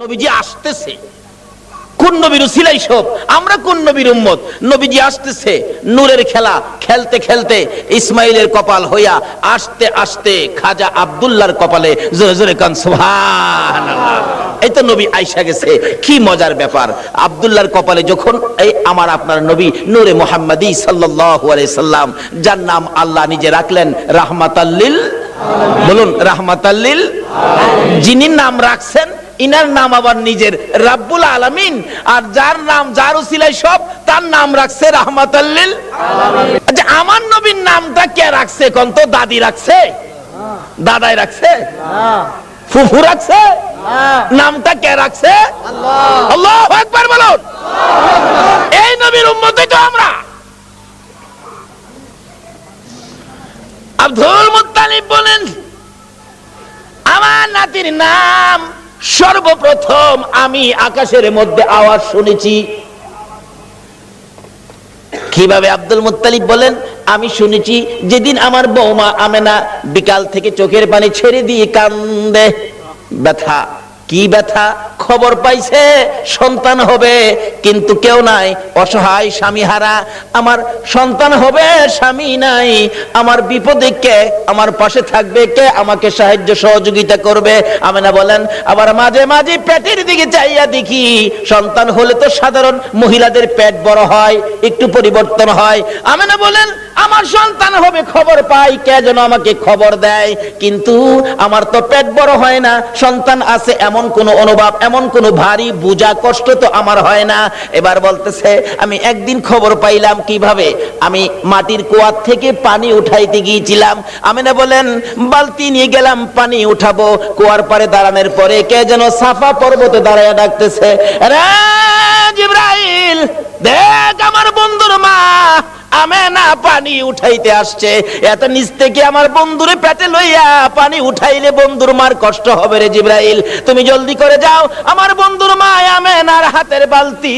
নবীজি আসতেছে, কোন নবীর উসিলাই সব, আমরা কোন নবীর উম্মত। নবীজি আসতেছে, নূরের খেলা খেলতে খেলতে ইসমাইলের কপাল হইয়া আস্তে আস্তে খাজা আব্দুল্লাহর কপালে। জোরে জোরে কান সুবহানাল্লাহ। এই তো নবী আইসা গেছে, কি মজার ব্যাপার। আব্দুল্লাহর কপালে যখন এই আমার আপনার নবী নূরে মুহাম্মাদি সাল্লাল্লাহু আলাইহি সাল্লাম, যার নাম আল্লাহ নিজে রাখলেন রাহমাতাল লিল, বলুন রাহমাতাল লিল, যিনি নাম রাখছেন ইনার নাম আবার নিজের রাব্বুল আলামিন, আর যার নাম যার উসিলায় সব, তার নাম রাখছে রাহমাতাল লিল আলামিন। আচ্ছা, আমার নবীর নামটা কে রাখছে কোন তো? দাদি রাখছে? দাদাই রাখছে? ফুফু রাখছে? নামটা কে রাখছে? আল্লাহ। আল্লাহু আকবার বলুন। এই নবীর উম্মতই তো আমরা। আব্দুল মুত্তালিব বলেন, আমার নাতির নাম সর্বপ্রথম আমি আকাশের মধ্যে আওয়াজ শুনেছি। কিভাবে? আব্দুল মুত্তালিব বলেন, আমি শুনেছি যেদিন আমার বৌমা আমেনা বিকাল থেকে চোখের পানি ছেড়ে দিয়ে কান্দে। ব্যথা, কি ব্যথা? খবর পাইছে সন্তান হবে, কিন্তু কেউ নাই, অসহায় স্বামীহারা। আমার সন্তান হবে, স্বামী নাই, আমার বিপদে কে আমার পাশে থাকবে, কে আমাকে সাহায্য সহযোগিতা করবে? আমেনা বলেন, আবার মাঝে মাঝে পেটের দিকে চাইয়া দেখি, সন্তান হলে তো সাধারণ মহিলাদের পেট বড় হয়, একটু পরিবর্তন হয়। আমেনা বলেন, আমার সন্তান হবে, খবর পাই, কে যেন আমাকে খবর দেয়, কিন্তু আমার তো পেট বড় হয় না, সন্তান আছে এমন কোন অনুভব, এমন কোন ভারী বোঝা কষ্ট তো আমার হয় না। এবার বলতেছে, আমি একদিন খবর পাইলাম। কিভাবে? আমি মাটির কুয়া থেকে পানি উঠাইতে গিয়েছিলাম। আমিনা বলেন, বালতি নিয়ে গেলাম, পানি উঠাবো। কুয়ার পারে দাঁড়ানোর পরে কে যেন সাফা পর্বতে দাঁড়ায় ডাকতেছে, রে জিবরাইল, দেখ আমার বন্ধুর মা আমেনা পানি উঠাইতে আসছে। এত নিচ থেকে আমার বন্ধুরে পেটে লইয়া পানি উঠাইলে বন্ধুর মার কষ্ট হবে রে জিবরাইল, তুমি জলদি করে যাও, আমার বন্ধুর মা আমেনার হাতের বালতি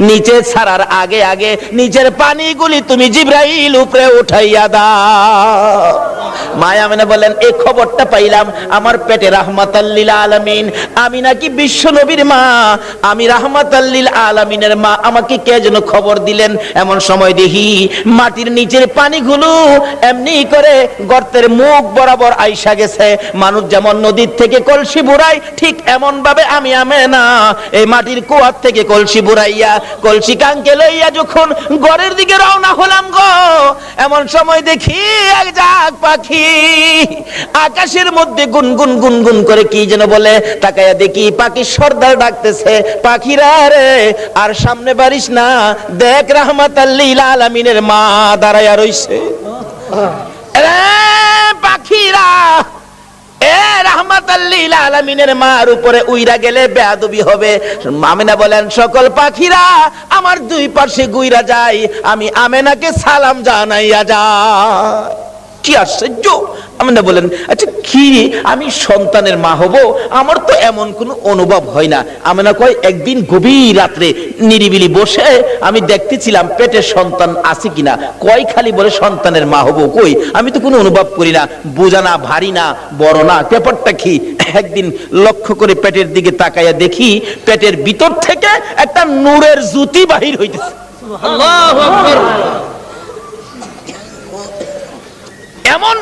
নিচে ছাড়ার আগে আগে নিচের পানিগুলি তুমি জিবরাইল উপরে উঠাইয়া দাও। মা আমেনা বলেন, এই খবরটা পাইলাম আমার পেটে রাহমাতাল লিল আলামিন, আমি নাকি বিশ্ব নবীর মা, আমি রাহমাতাল লিল আলামিনের মা, আমাকে কে যেন খবর দিলেন। এমন সময় দেখি মাটির নিচের পানিগুলো এমনি করে গর্তের মুখ বরাবর আইসা গেছে। মানুষ যেমন নদীর থেকে কলসি বুড়ায়, ঠিক এমন ভাবে আমি আমেনা এই মাটির কুয়ার থেকে কলসি বুড়াইয়া, কলসি কাঙ্কে লইয়া যখন ঘরের দিকে রওনা হলাম গো, এমন সময় দেখি এক জাগ পাখি আকাশের মধ্যে গুনগুন গুনগুন করে কি যেন বলে। তাকায়া দেখি পাখি সর্দার ডাকতেছে, পাখিরা রে আর সামনে বাড়িস না, দেখ রাহমাতাল লিল আলামিনের মা দাঁড়ায়া রইছে। পাখিরা এ রাহমাতাল লিল আলামিনের মার উপরে উইরা গেলে বেয়াদবি হবে। আমেনা বলেন, সকল পাখিরা আমার দুই পাশে গুইরা যায়, আমি আমেনাকে সালাম জানাইয়া যায়। কি আশ্চর্য! আমেনা বলেন, আচ্ছা কি আমি সন্তানের মা হব, আমার তো এমন কোনো অনুভব হয় না। আমেনা কয়, একদিন গভীর রাত্রে নিরিবিলি বসে আমি দেখতেছিলাম পেটের সন্তান আছে কিনা। কয় খালি বলে সন্তানের মা হব, কই আমি তো কোনো অনুভব করি না, বোঝা না, ভারী না, বড় না, ব্যাপারটা কি? একদিন লক্ষ্য করে পেটের দিকে তাকাইয়া দেখি পেটের ভিতর থেকে একটা নূরের জ্যোতি বাহির হইতেছে। আল্লাহু আকবার! এমন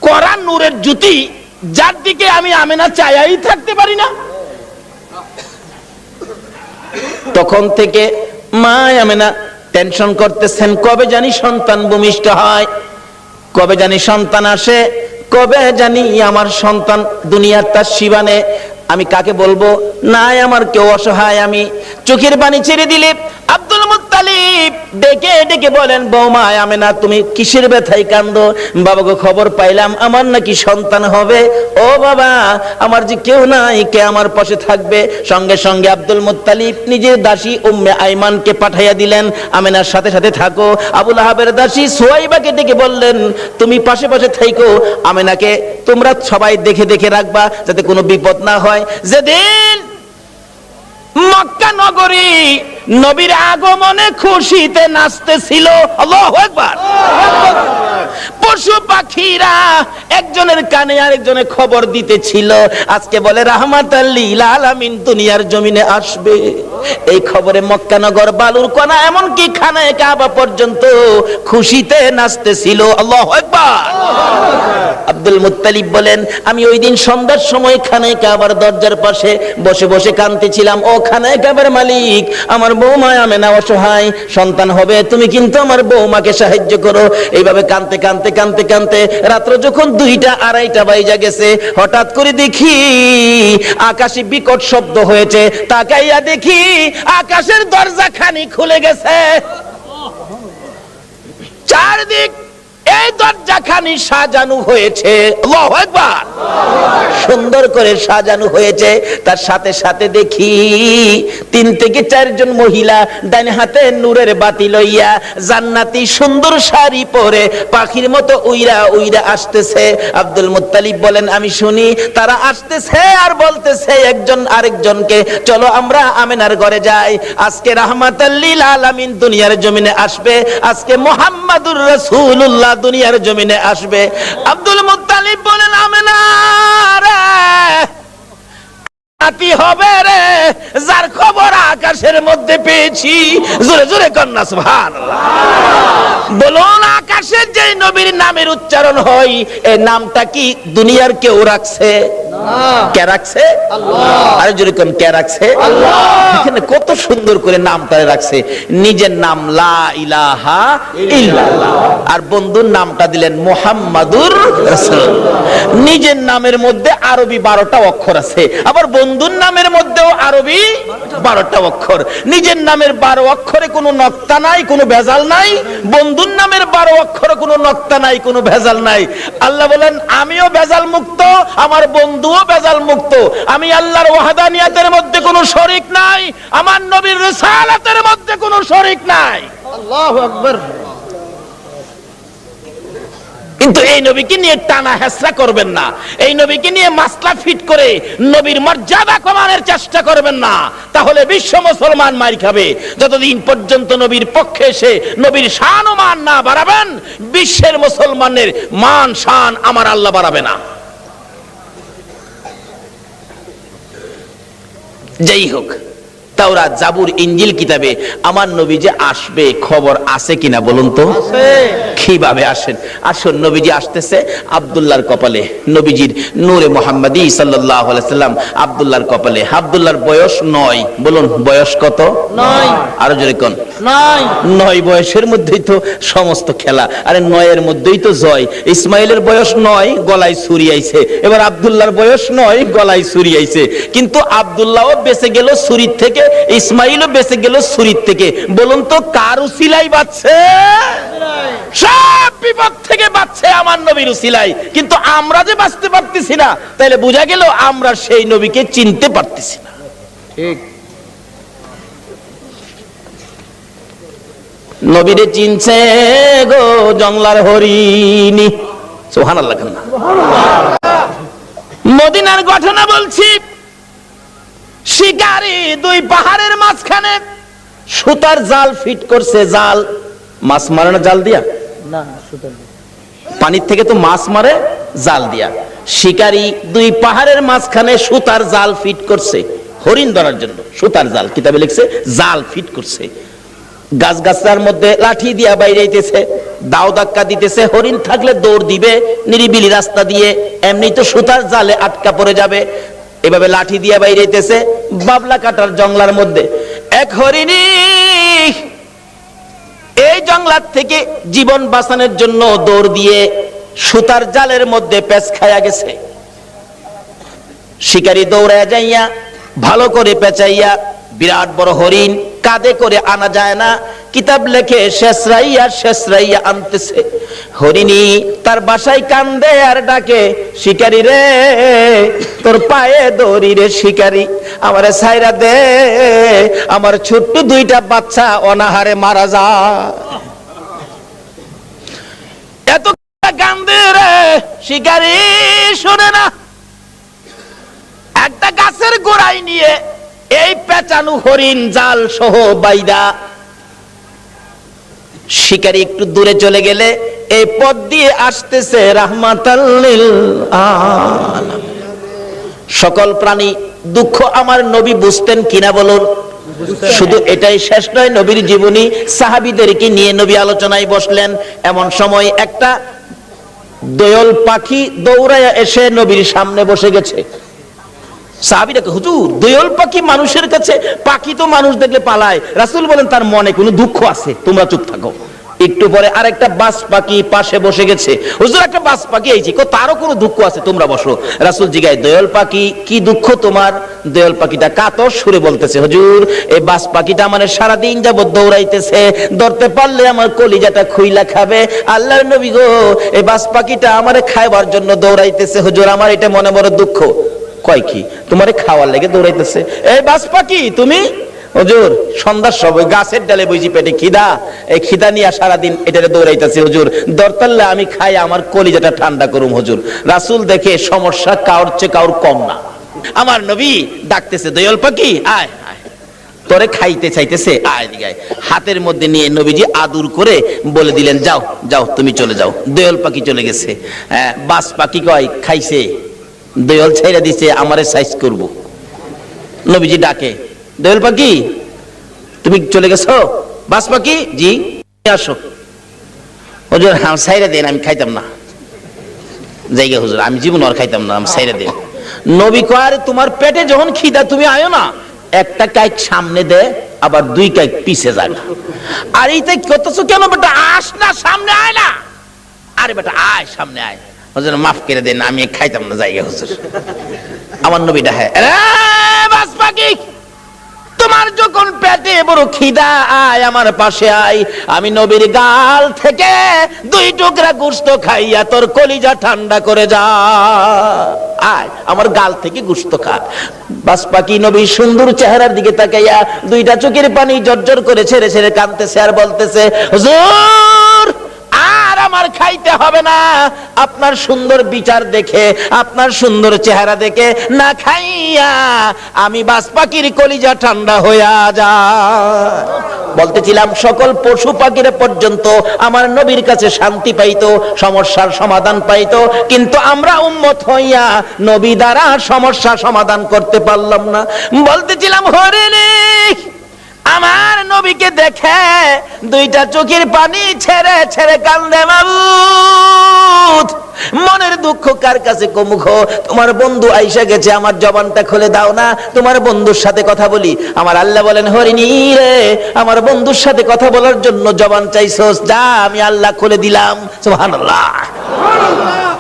কড়া নূরের জ্যোতি, যার দিকে আমি আমেনা চাইয়াই থাকতে পারি না। তখন থেকে মা আমেনা টেনশন করতেছেন, কবে জানি সন্তান ভূমিষ্ঠ হয়, কবে জানি সন্তান আসে, কবে জানি আমার সন্তান দুনিয়ার তার শিবানে। আমি কাকে বলবো? নাই আমার কেউ, অসহায় আমি। চোখের পানি ছেড়ে দিলে আব্দুল মুত্তালিব ডেকে ডেকে বলেন, বৌমা আমেনা তুমি কিসের ব্যথায় কান্দো? বাবা গো, খবর পাইলাম আমার নাকি সন্তান হবে। ও বাবা, আমার যে কেউ নাই, কে আমার পাশে থাকবে? সঙ্গে সঙ্গে আব্দুল মুত্তালিব নিজের দাসী উম্মে আইমানকে পাঠাইয়া দিলেন, আমেনার সাথে সাথে থাকো। আবু লাহাবের দাসী সুয়াইবাকে ডেকে বললেন, তুমি পাশে পাশে থাকো, আমেনাকে তোমরা সবাই দেখে দেখে রাখবা যাতে কোনো বিপদ না হয়। যেদিন মক্কা নগরী নবীর আগমনে খুশিতে নাচতেছিল, আল্লাহু আকবার, পশু পাখিরা একজনের কানে আরেকজনের খবর দিতেছিল, আজকে বলে রাহমাতাল লিল আলামিন দুনিয়ার জমিনে আসবে। এই খবরে মক্কা নগর, বালুর কণা, এমনকি খানায়ে কাবা পর্যন্ত খুশিতে নাচতেছিল। আল্লাহু আকবার। আব্দুল মুত্তালিব বলেন, আমি ওই দিন সন্ধ্যার সময় খানায়ে কাবার দরজার পাশে বসে বসে কাঁদতেছিলাম। ও খানায়ে কাবার মালিক, আমার বৌমা আমেনা অসহায়, সন্তান হবে, তুমি কিন্তু আমার বৌমাকে সাহায্য করো। এইভাবে কাঁদতে কাঁদতে কাঁদতে কাঁদতে রাত্র যখন 2টা 2:30 বাজে গেছে, হঠাৎ করে দেখি আকাশে বিকট শব্দ হয়েছে। তাকাইয়া দেখি আকাশের দরজা খানি খুলে গেছে। চারদিক এই দরজাখানি সাজানো হয়েছে। আল্লাহু আকবার। সুন্দর করে সাজানো হয়েছে। তার সাথে সাথে দেখি 3 থেকে 4 জন মহিলা ডান হাতে নূরের বাতি লইয়া জান্নাতি সুন্দর শাড়ি পরে পাখির মতো উইরা উইরা আসতেছে। আব্দুল মুত্তালিব বলেন, আমি শুনি তারা আসতেছে আর বলতেছে একজন আরেকজনকে, চলো আমরা আমেনার ঘরে যাই, আজকে রাহমাতাল লিল আলামিন দুনিয়ার জমিনে আসবে, আজকে মুহাম্মাদুর রাসূলুল্লাহ দুনিয়ার জমিনে আসবে। আব্দুল মুত্তালিব বলেন, আমেনা রে, নাতি হবে রে, যার খবর আকাশের মধ্যে পেয়েছি। জোরে জোরে কন্যা সুবহানাল্লাহ। বলুন, আকাশের যে নবীর নামের উচ্চারণ হয়, এই নামটা কি দুনিয়ার কেউ রাখছে? কে রাখছে? আল্লাহ। আরে জোরে কোন কে রাখছে? আল্লাহ। এখানে কত সুন্দর করে নামটা রাখছে। নিজের নাম লা ইলাহা ইল্লাল্লাহ, আর বন্ধুর নামটা দিলেন মুহাম্মাদুর রাসূলুল্লাহ। নিজের নামের মধ্যে আরবি 12টা অক্ষর আছে, আবার বন্ধুর নামের মধ্যেও আরবি 12টা অক্ষর। নিজের নামের 12 অক্ষরে কোনো নক্তা নাই, কোনো ভেজাল নাই। বন্ধুর নামের 12 অক্ষরে কোনো নক্তা নাই, কোনো ভেজাল নাই। আল্লাহ বলেন, আমিও ভেজাল মুক্ত, আমার বন্ধুও ভেজাল মুক্ত। আমি আল্লাহর ওয়াহদানিয়াতের মধ্যে কোনো শরীক নাই, আমার নবীর রিসালাতের মধ্যে কোনো শরীক নাই। আল্লাহু আকবার। কিন্তু এই নবীকে নিয়ে টানা হেসরা করবেন না, এই নবীকে নিয়ে মাসলা ফিট করে নবীর মর্যাদা কমানোর চেষ্টা করবেন না, তাহলে বিশ্ব মুসলমান মার খাবে। যতদিন পর্যন্ত নবীর পক্ষে এসে নবীর শান ও মান না বাড়াবেন, বিশ্বের মুসলমানের মান শান আমার আল্লাহ বাড়াবে না। যাই হোক, তাওরাত, জাবুর, ইনজিল কিতাবে আমার নবী যে আসবে খবর আছে কিনা বলুন তো? কিভাবে আসেন? আসুন, নবীজি আসতেছে আব্দুল্লাহর কপালে, নবীজির নূরে মুহাম্মাদি সাল্লাল্লাহু আলাইহি সাল্লাম আব্দুল্লাহর কপালে। আব্দুল্লাহর বয়স 9। বলুন, বয়স কত? 9। আরো জোরে কোন? 9। 9 বয়সের মধ্যেই তো সমস্ত খেলা। আরে 9 এর মধ্যেই তো জয়। ইসমাইলের বয়স 9, গলায় ছুরি আইছে। এবার আব্দুল্লাহর বয়স 9, গলায় ছুরি আইছে। কিন্তু আব্দুল্লাহও বেঁচে গেল ছুরির থেকে, ইসমাইলও বেঁচে গেল ছুরির থেকে। বলুন তো, কার উসিলাই বাঁচছে? সব বিপদ থেকে বাঁচছে আমার নবীর উসিলাই। কিন্তু আমরা যে বাঁচতে পারতেছি না, তাহলে বোঝা গেল আমরা সেই নবীকে চিনতে পারতেছি না। ঠিক। নবীরে চিনছে গো জংলার হরিণী। সুবহানাল্লাহ। মদিনার ঘটনা বলছি। শিকারী 2 পাহাড়ের মাঝখানে সুতার জাল ফিট করছে। জাল, মাছ মারে না জাল দিয়া? না, সুতার। পানির থেকে তো মাছ মারে জাল দিয়া। শিকারী 2 পাহাড়ের মাঝখানে সুতার জাল ফিট করছে হরিণ ধরার জন্য। সুতার জাল, কিতাবে লিখছে জাল ফিট করছে। গাছগাছার মধ্যে লাঠি দিয়া বাইরে আইতেছে, দাও ধাক্কা দিতেছে। হরিণ থাকলে দৌড় দিবে নিরিবিলি রাস্তা দিয়ে, এমনি তো সুতার জালে আটকা পড়ে যাবে। এভাবে লাঠি দিয়া বাইরে আইতেছে বাবলা কাটার জঙ্গলার মধ্যে। এক হরিণী এই জঙ্গলার থেকে জীবন বাঁচানোর জন্য দৌড় দিয়ে সুতার জালের মধ্যে পেঁচ খায়া গেছে। শিকারী দৌড়ায় যাইয়া ভালো করে পেঁচাইয়া বিরাট বড় হরিণ কাঁধে করে আনা যায় না। কিতাব লেখে শেষরাইয়া আনতেছে। হরিণী তার বাসায় কান্দে আর ডাকে, শিকারী রে, তোর পায়ে দড়ি রে শিকারী, আমারে ছাইরা দে, আমার ছোট্ট 2টা বাচ্চা অনাহারে মারা যায়। এত কান্দে রে শিকারী, শুনে না। একটা গাছের গোড়ায় নিয়ে এই পেঁচানো হরিণ জাল সহ বাইদা শিকারী একটু দূরে চলে গেলে এই পথ দিয়ে আসতেছে রাহমাতাল লিল আলামিন। সকল প্রাণী দুঃখ আমার নবী বুঝতেন কিনা বলুন? শুধু এটাই শেষ নয়, নবীর জীবনী সাহাবীদেরকে নিয়ে নবী আলোচনায় বসলেন। এমন সময় একটা দোয়েল পাখি দৌড়ায়া এসে নবীর সামনে বসে গেছে। সাহাবীরা কয়, হুজুর দোয়েল পাখি মানুষের কাছে, পাখি তো মানুষ দেখলে পালায়। রাসূল বলেন তার মনে কোনো দুঃখ আছে, তোমরা চুপ থাকো। একটু পরে আরেকটা বাজ পাখি পাশে বসে গেছে। হুজুর একটা বাজ পাখি আইছে, তারও কোনো দুঃখ আছে, তোমরা বসো। রাসূল জিগায়, দোয়েল পাখি কি দুঃখ তোমার? দোয়েল পাখিটা কাতর সুরে বলতেছে, হুজুর এই বাজ পাখিটা আমার সারাদিন যাবত দৌড়াইতেছে, ধরতে পারলে আমার কলিজাটা খুইলা খাবে। আল্লাহর নবী গো, এই বাজ পাখিটা আমারে খাইবার জন্য দৌড়াইতেছে, হুজুর আমার এটা মনে বড় দুঃখ। কয় কি তোমারে খাওয়ার লেগে দৌড়াইতেছে? এই বাজ পাখি তুমি? হুজুর সন্ধ্যার সময় গাছের ডালে বইছি, পেটে খিদা, এই খিদা নিয়ে সারাদিন এটারে দৌড়াইতেছি, হুজুর দরতাল্লা আমি খাই আমার কলিজাটা ঠান্ডা করুম। হুজুর রাসূল দেখে সমস্যা কাউর চেয়ে কাউর কম না। আমার নবী ডাকতেছে, দোয়েল পাখি আয় আয়, তোরে খাইতে চাইতেছে, আয় দিগায়। হাতের মধ্যে নিয়ে নবীজি আদর করে বলে দিলেন, যাও যাও তুমি চলে যাও। দোয়েল পাখি চলে গেছে। হ্যাঁ, বাজ পাখি কয় খাইছে, দোয়েল ছাইরা দিছে, আমারে সাইজ করব। নবীজি ডাকে, দোয়েল পাখি তুমি চলে গেছো? বাজ পাখি জি আসো। হুজুর সাইরা দেন, আমি খাইতাম না। জায়গা হুজুর আমি জীবন আর খাইতাম না, আমি সাইরা দেন। নবী কয়, তোমার পেটে যখন খিদা তুমি আয়ো না, একটা কাইক সামনে দে, আবার দুই কাইক পিছে যায়। আর এইটা করতেছো কেন বেটা? আস না, সামনে আয় না। আরে বেটা আয়, সামনে আয়। হুজুর মাফ করে দেন, আমি খাইতাম না জায়গা হুজুর। আমার নবী ডাকে, বাজ পাখি তোমার যখন পেটে বড় খিদা, আয় আমার পাশে আয়, আমি নবীর গাল থেকে দুই টুকরা গোশত খাইয়া তোর কলিজা ঠান্ডা করে যা। আয় আমার গাল থেকে গোশত খা। বাজ পাখি নবীর সুন্দর চেহারার দিকে তাকাইয়া দুইটা চোখের পানি জর্জর করে ছেড়ে ছেড়ে কাঁদতেছে আর বলতেছে, হুজুর আর আমার খাইতে হবে না, আপনার সুন্দর বিচার দেখে, আপনার সুন্দর চেহারা দেখে না খাইয়া আমি বাজ পাখির কলিজা ঠান্ডা হইয়া যায়। বলতেছিলাম সকল পশু পাখিরা পর্যন্ত আমার নবীর কাছে শান্তি পাইতো, সমস্যার সমাধান পাইতো, কিন্তু আমরা উম্মত হইয়া নবী দ্বারা সমস্যা সমাধান করতে পারলাম না। বলতেছিলাম হরিণী আমার নবীকে দেখে দুইটা চোখের পানি ছেড়ে ছেড়ে কান্দে, মাবুদ মনের দুঃখ কার কাছে কমুখ? তোমার বন্ধু আইসা গেছে, আমার জবানটা খুলে দাও না, তোমার বন্ধুর সাথে কথা বলি। আমার আল্লাহ বলেন, হরিণী রে আমার বন্ধুর সাথে কথা বলার জন্য জবান চাইছস, যা আমি আল্লাহ খুলে দিলাম। সুবহানাল্লাহ।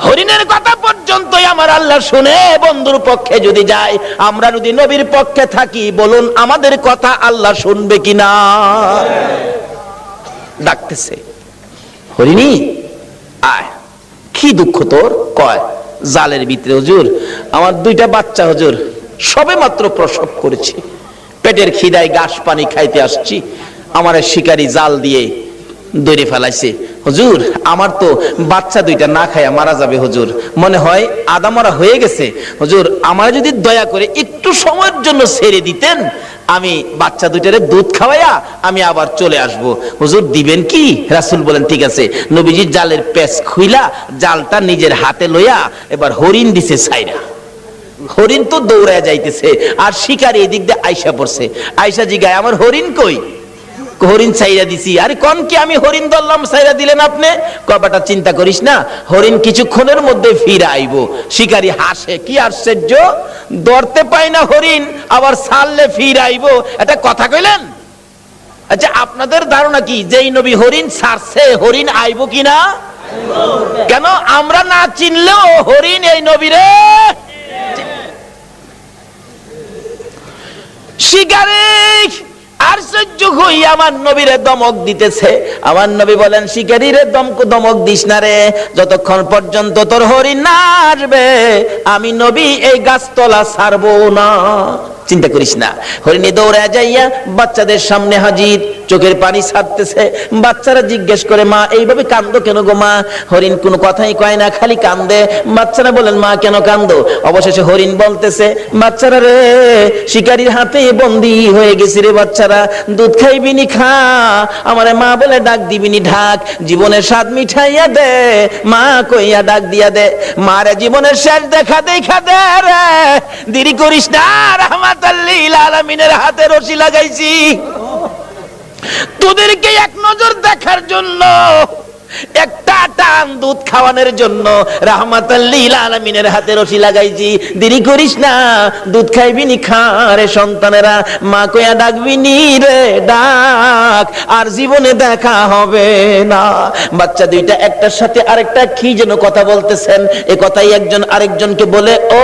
হরিণের কথা পর্যন্তই আমার আল্লাহ শুনে বন্ধুর পক্ষে যদি যায়, আমরা যদি নবীর পক্ষে থাকি, বলুন আমাদের কথা আল্লাহ শুনবে কিনা? ডাকতেছে, হরিণী আয়, কি দুঃখ তোর? কয় জালের ভিতরে হুজুর আমার দুইটা বাচ্চা, হুজুর সবে মাত্র প্রসব করেছি, পেটের খিদায় ঘাস পানি খাইতে আসছি, আমার শিকারী জাল দিয়ে ধরে ফেলাইছে। হুজুর আমার তো বাচ্চা দুইটা না খায়া মারা যাবে, হুজুর মনে হয় আদা মরা হয়ে গেছে। হুজুর আমার যদি দয়া করে একটু সময়ের জন্য ছেড়ে দিতেন, আমি বাচ্চা দুইটারে দুধ খাওয়াইয়া আমি আবার চলে আসব। হুজুর দিবেন কি? রাসূল বলেন ঠিক আছে। নবীজি জালের পেঁচ খুইলা জালটা নিজের হাতে লইয়া এবার হরিণ দিছে ছাইরা। হরিণ তো দৌড়ায় যাইতেছে, আর শিকারী এদিক দিয়ে আইসা পড়ছে। আইসা জিগায়, আমার হরিণ কই? হরিণ ছাইরা দিছি। আরে কোন কি আমি হরিণ ধরলাম, ছাইরা দিলেন আপনি? কবাটা চিন্তা করিস না, হরিণ কিছুক্ষণের মধ্যে ফিরে আইব। শিকারী হাসে, কি আশ্চর্য, ধরতে পাই না হরিণ, আবার ছাড়লে ফিরে আইব, এটা কথা কইলেন? আচ্ছা আপনাদের ধারণা কি যেই নবী হরিণ ছাড়ছে, হরিণ আইব কিনা? কেন আমরা না চিনলেও হরিণ এই নবীরে শিকারী আর সহ্য হই আমার নবীরে দমক দিতেছে। আমার নবী বলেন, শিকারীরে দমক দিস না রে, যতক্ষণ পর্যন্ত তোর হরিণ না আসবে আমি নবী এই গাছতলা ছাড়বো না। চিন্তা করিস না। হরিণী দৌড়ে যাইয়া বাচ্চাদের সামনে হাজির, চোখের পানি ছাড়তেছে। বাচ্চারা জিজ্ঞেস করে, মা এইভাবে কান্দো কেন গো মা? হরিণ কোনো কথাই কয় না, খালি কান্দে। বাচ্চারা বলেন, মা কেন কান্দো? অবশেষে হরিণ বলতেছে, বাচ্চারা রে, শিকারীর হাতে বন্দী হয়ে গেছি রে বাচ্চারা, দুধ খাইবিনি খা, আমারে মা বলে ডাক দিবিনি ঢাক, জীবনের স্বাদ মিঠাইয়া দে, মা কইয়া ডাক দিয়া দে, মারে জীবনের শেষ দেখা দেখা দে রে, দেরি করিস না, রাহমাতাল লিল আলামিনের হাতে রশি লাগাইছি, তোদেরকে এক নজর দেখার জন্য, একটা টান দুধ খাওয়ানোর জন্য রাহমাতাল লিল আলামিনের হাতে রশি লাগাইছি, দেরি করিস না, দুধ খাইবি নি খা রে সন্তানেরা, মা কইয়া ডাকবি নি রে ডাক, আর জীবনে দেখা হবে না। বাচ্চা দুইটা একটার সাথে আরেকটা কি যেন কথা বলতেছেন, এ কথাই একজন আরেকজনকে বলে, ও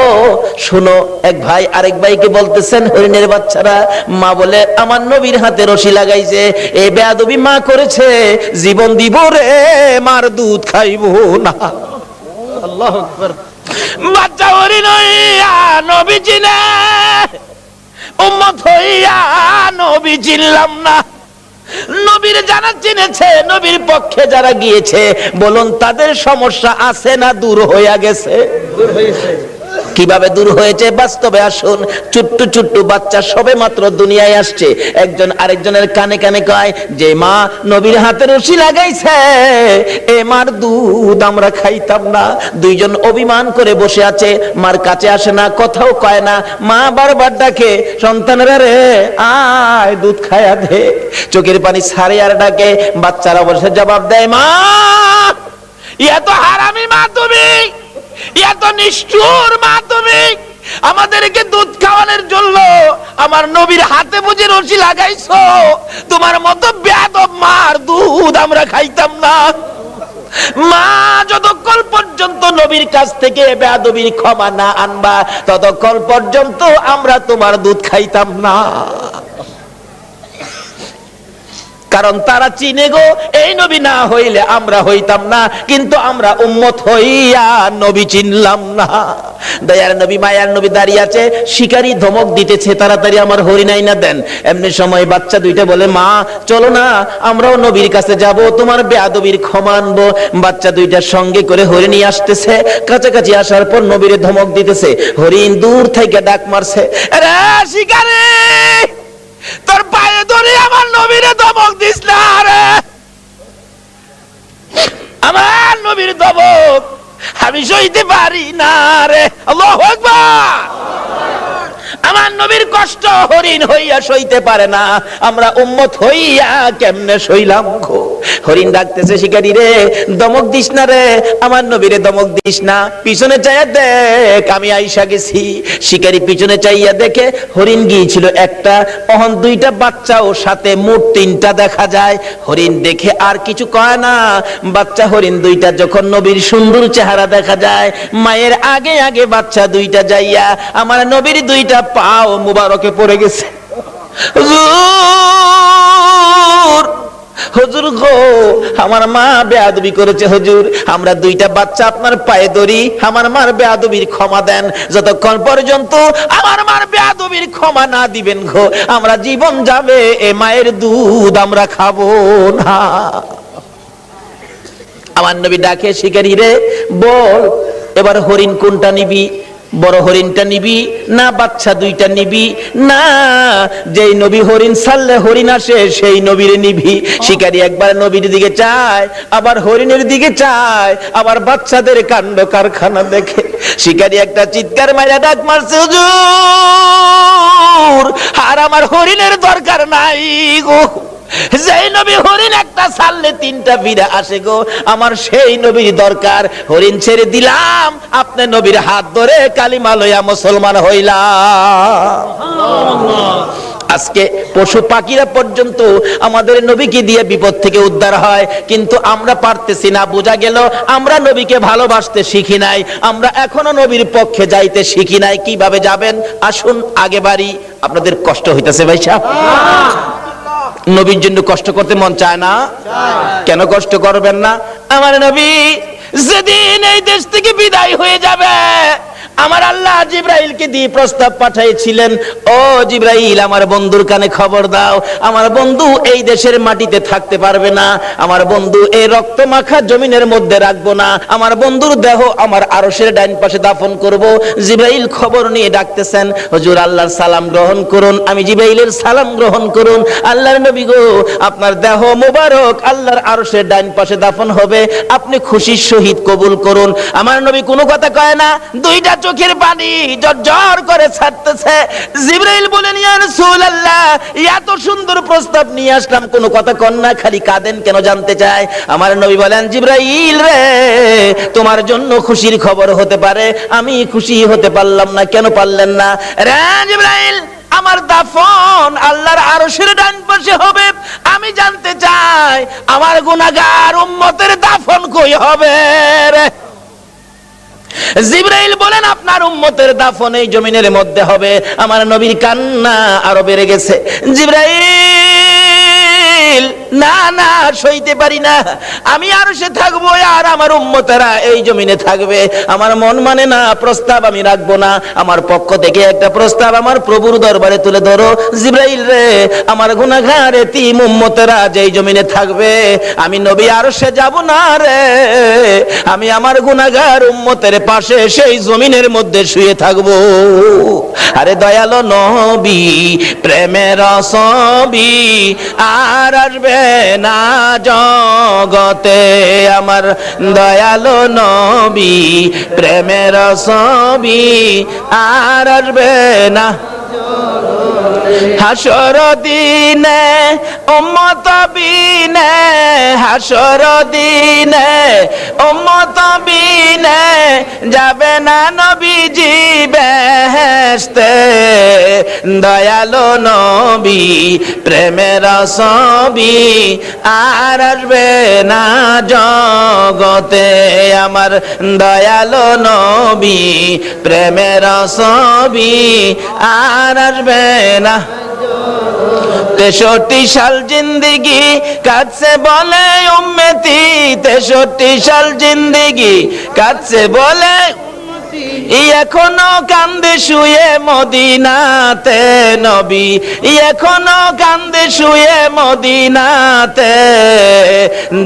শোনো, এক ভাই আরেক ভাইকে বলতেছেন, হরিণের বাচ্চারা, মা বলে আমার নবীর হাতে রশি লাগাইছে, এ বেয়াদবি মা করেছে, জীবন দিব রে, মার দুধ খাইবো না। আল্লাহু আকবার। বাচ্চা হরিণ হইয়া নবী চিনে, উম্মত হইয়া নবী চিনলাম না। নবীর যারা চিনেছে, নবীর পক্ষে যারা গিয়েছে, বলুন তাদের সমস্যা আছে না দূর হইয়া গেছে? দূর হয়েছে। কিভাবে দূর হয়েছে বাস্তবে আসুন। ছোট্ট ছোট্ট বাচ্চা সবে মাত্র দুনিয়ায় আসছে, একজন আরেকজনের কানে কানে কয় যে মা নবীর হাতে রশি লাগাইছে, এ মার দুধ আমরা খাইতাম না। দুইজন অভিমান করে বসে আছে, মার কাছে আসে না, কথাও কয় না, মা বারবার ডাকে, সন্তানেরা রে আয় দুধ খায়া দে, চোখের পানি ছাড়ে আর ডাকে। বাচ্চারা বসে জবাব দেয়, মা ইয়া তো হারামি মা, তুমি এত নিষ্ঠুর মা, তুমি আমাদেরকে দুধ খাওয়ানোর জন্য আমার নবীর হাতে বুঝে রশি লাগাইছো, তোমার মতো বেয়াদব মার দুধ আমরা খাইতাম না। মা যতক্ষণ পর্যন্ত নবীর কাছ থেকে বেয়াদবির ক্ষমা না আনবা, ততক্ষণ পর্যন্ত আমরা তোমার দুধ খাইতাম না। কারণ তারা চিনে গো, এই নবী না হইলে আমরা হইতাম না, কিন্তু আমরা উম্মত হইয়া নবী চিনলাম না। দয়ার নবী মায়ার নবী দাঁড়িয়ে আছে, শিকারী ধমক দিতেছে, তাড়াতাড়ি আমার হরিণ আইনা দেন। এমনি সময় বাচ্চা দুইটা বলে, মা চলো না, আমরাও নবীর কাছে যাব, তোমার বেয়াদবির ক্ষমা আনবো। বাচ্চা দুইটার সঙ্গে করে হরিণী আসতেছে, কাছাকাছি আসার পর নবীরে ধমক দিতেছে। হরিণ দূর থেকে ডাক মারছে, আরে শিকারী, তোর পায়ে ধরে আমার নবীরে ধমক দিস না রে, আমার নবীর ধমক আমি সইতে পারি না রে। আল্লাহু আকবার। আমার নবীর কষ্ট হরিণ হইয়া সইতে পারে না, আমরা উম্মত হইয়া কেমনে সইলাম গো। হরিণ ডাকতেছে, শিকারী রে দমক দিস না রে, আমার নবীরে দমক দিস না, পিছনে চাইয়া দেখ আমি আইসা গেছি। শিকারী পিছনে চাইয়া দেখে হরিণ গিয়েছিল একটা, অহন দুইটা বাচ্চাও সাথে, মোট তিনটা দেখা যায়। হরিণ দেখে আর কিছু কয় না। বাচ্চা হরিণ দুইটা যখন নবীর সুন্দর চেহারা দেখা যায়, মায়ের আগে আগে বাচ্চা দুইটা যাইয়া আমার নবীর দুইটা পাও মুবারকে পড়ে গেছে। হুজুর, হুজুর গো, আমার মা বেয়াদবি করেছে হুজুর, আমরা দুইটা বাচ্চা আপনার পায়ে ধরি, আমার মার বেয়াদবির ক্ষমা দেন। যতক্ষণ পর্যন্ত আমার মার বেয়াদবির ক্ষমা না দিবেন গো, আমরা জীবন যাবে, এ মায়ের দুধ আমরা খাবো না। আমার নবী ডাকে, শিকারী রে বল এবার হরিণ কোনটা নিবি? বড় হরিণটা নিবি না বাচ্চা দুইটা নিবি? না, যেই নবী হরিণ ছাড়লে হরিণ আসে সেই নবীরে নিবি। শিকারী একবার নবীর দিকে চায়, আবার হরিণের দিকে চায়, আবার বাচ্চাদের কাণ্ড কারখানা দেখে। শিকারী একটা চিৎকার মাইরা ডাক মারছে, হুজুর আর আমার হরিণের দরকার নাই গো, যেই নবী হরিণ একটা ছাড়লে তিনটা ফিরে আসে গো, আমার সেই নবীর দরকার। হরিণ ছেড়ে দিলাম, আপনি নবীর হাত ধরে কালিমা লইয়া মুসলমান হইলাম। আজকে পশু পাখিরা পর্যন্ত আমাদের নবীকে দিয়ে বিপদ থেকে উদ্ধার হয়, কিন্তু আমরা পারতেছি না। বোঝা গেল আমরা নবীকে ভালোবাসতে শিখি নাই, আমরা এখনো নবীর পক্ষে যাইতে শিখি নাই। কিভাবে যাবেন আসুন আগে বাড়ি। আপনাদের কষ্ট হইতেছে ভাই সাহেব? নবীর জন্য কষ্ট করতে মন চায় না? কেন কষ্ট করবেন না? আমার নবী যেদিন এই দেশ থেকে বিদায় হয়ে যাবে, আমার আল্লাহ জিবরাইলকে দিয়ে প্রস্তাব পাঠিয়েছিলেন, ও জিবরাইল আমার বন্ধুর কানে খবর দাও, আমার বন্ধু এই দেশের মাটিতে থাকতে পারবে না, আমার বন্ধু এই রক্ত মাখা জমিনের মধ্যে রাখবো না, আমার বন্ধুর দেহ আমার আরশের ডাইন পাশে দাফন করব। জিবরাইল খবর নিয়ে ডাকতেছেন, হুজুর আল্লাহর সালাম গ্রহণ করুন। আমি জিবরাইলের সালাম গ্রহণ করুন। আল্লাহর নবী গো, আপনার দেহ মোবারক আল্লাহর আরশের ডাইন পাশে দাফন হবে, আপনি খুশির সহিত কবুল করুন। আমার নবী কোনো কথা কয় না, দুইটা চোখের পানি ঝরঝর করে ছাড়তেছে। জিবরাইল বলেন, ইয়া রাসূলুল্লাহ, এত সুন্দর প্রস্তাব নিয়ে আসলাম, কোনো কথা কন না, খালি কাঁদেন কেন জানতে চাই। আমার নবী বলেন, জিবরাইল রে, তোমার জন্য খুশির খবর হতে পারে, আমি খুশি হতে পারলাম না। কেন পারলেন না? রে জিবরাইল, আমার দাফন আল্লাহর আরশের ডান পাশে হবে, আমি জানতে চাই আমার গুনাহগার উম্মতের দাফন কই হবে রে? জিবরাইল বলেন, আপনার উম্মতের দাফন এই জমিনের মধ্যে হবে। আমার নবীর কান্না আরো বেড়ে গেছে। জিবরাইল, না না, সইতে পারি না, আমি আরশে থাকবো আর আমার উম্মতেরা এই জমিনে থাকবে, আমার মন মানে না, প্রস্তাব আমি রাখবো না। আমার পক্ষ থেকে একটা প্রস্তাব আমার প্রভুর দরবারে তুলে ধরো। জিবরাইল রে, আমার গুনাহগার এতিম উম্মতেরা যেই জমিনে থাকবে, আমি নবী আরশে যাব না রে, আমি আমার গুনাহগার উম্মতের পাশে সেই জমিনের মধ্যে শুয়ে থাকবো। আরে দয়ালো নবী, প্রেমের ছবি আর আসবে না জগতে, আমার দয়ালো নবী, প্রেমের ছবি আর আসবে না। হাসর দিনে উম্মত বিনে, হাসর দিনে উম্মত বিনে যাবে না নবীজি বেহেশতে, দয়ালো নবী, প্রেমের ছবি আর আসবে না জগতে, আমার দয়ালো নবী, প্রেমের ছবি আর আসবে না। 63 সাল জিন্দেগি কাটছে বলে উম্মতি, 63 সাল জিন্দেগি কাটছে বলে, এখনো কান্দে শুয়ে মদিনাতে নবী, এখনো কান্দে শুয়ে মদিনাতে,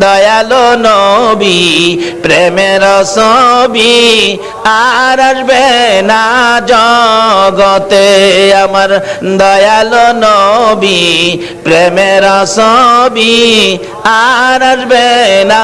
দয়ালো নবী, প্রেমের ছবি আর আসবে না জগতে, আমার দয়ালো নবী, প্রেমের ছবি আর আসবে না।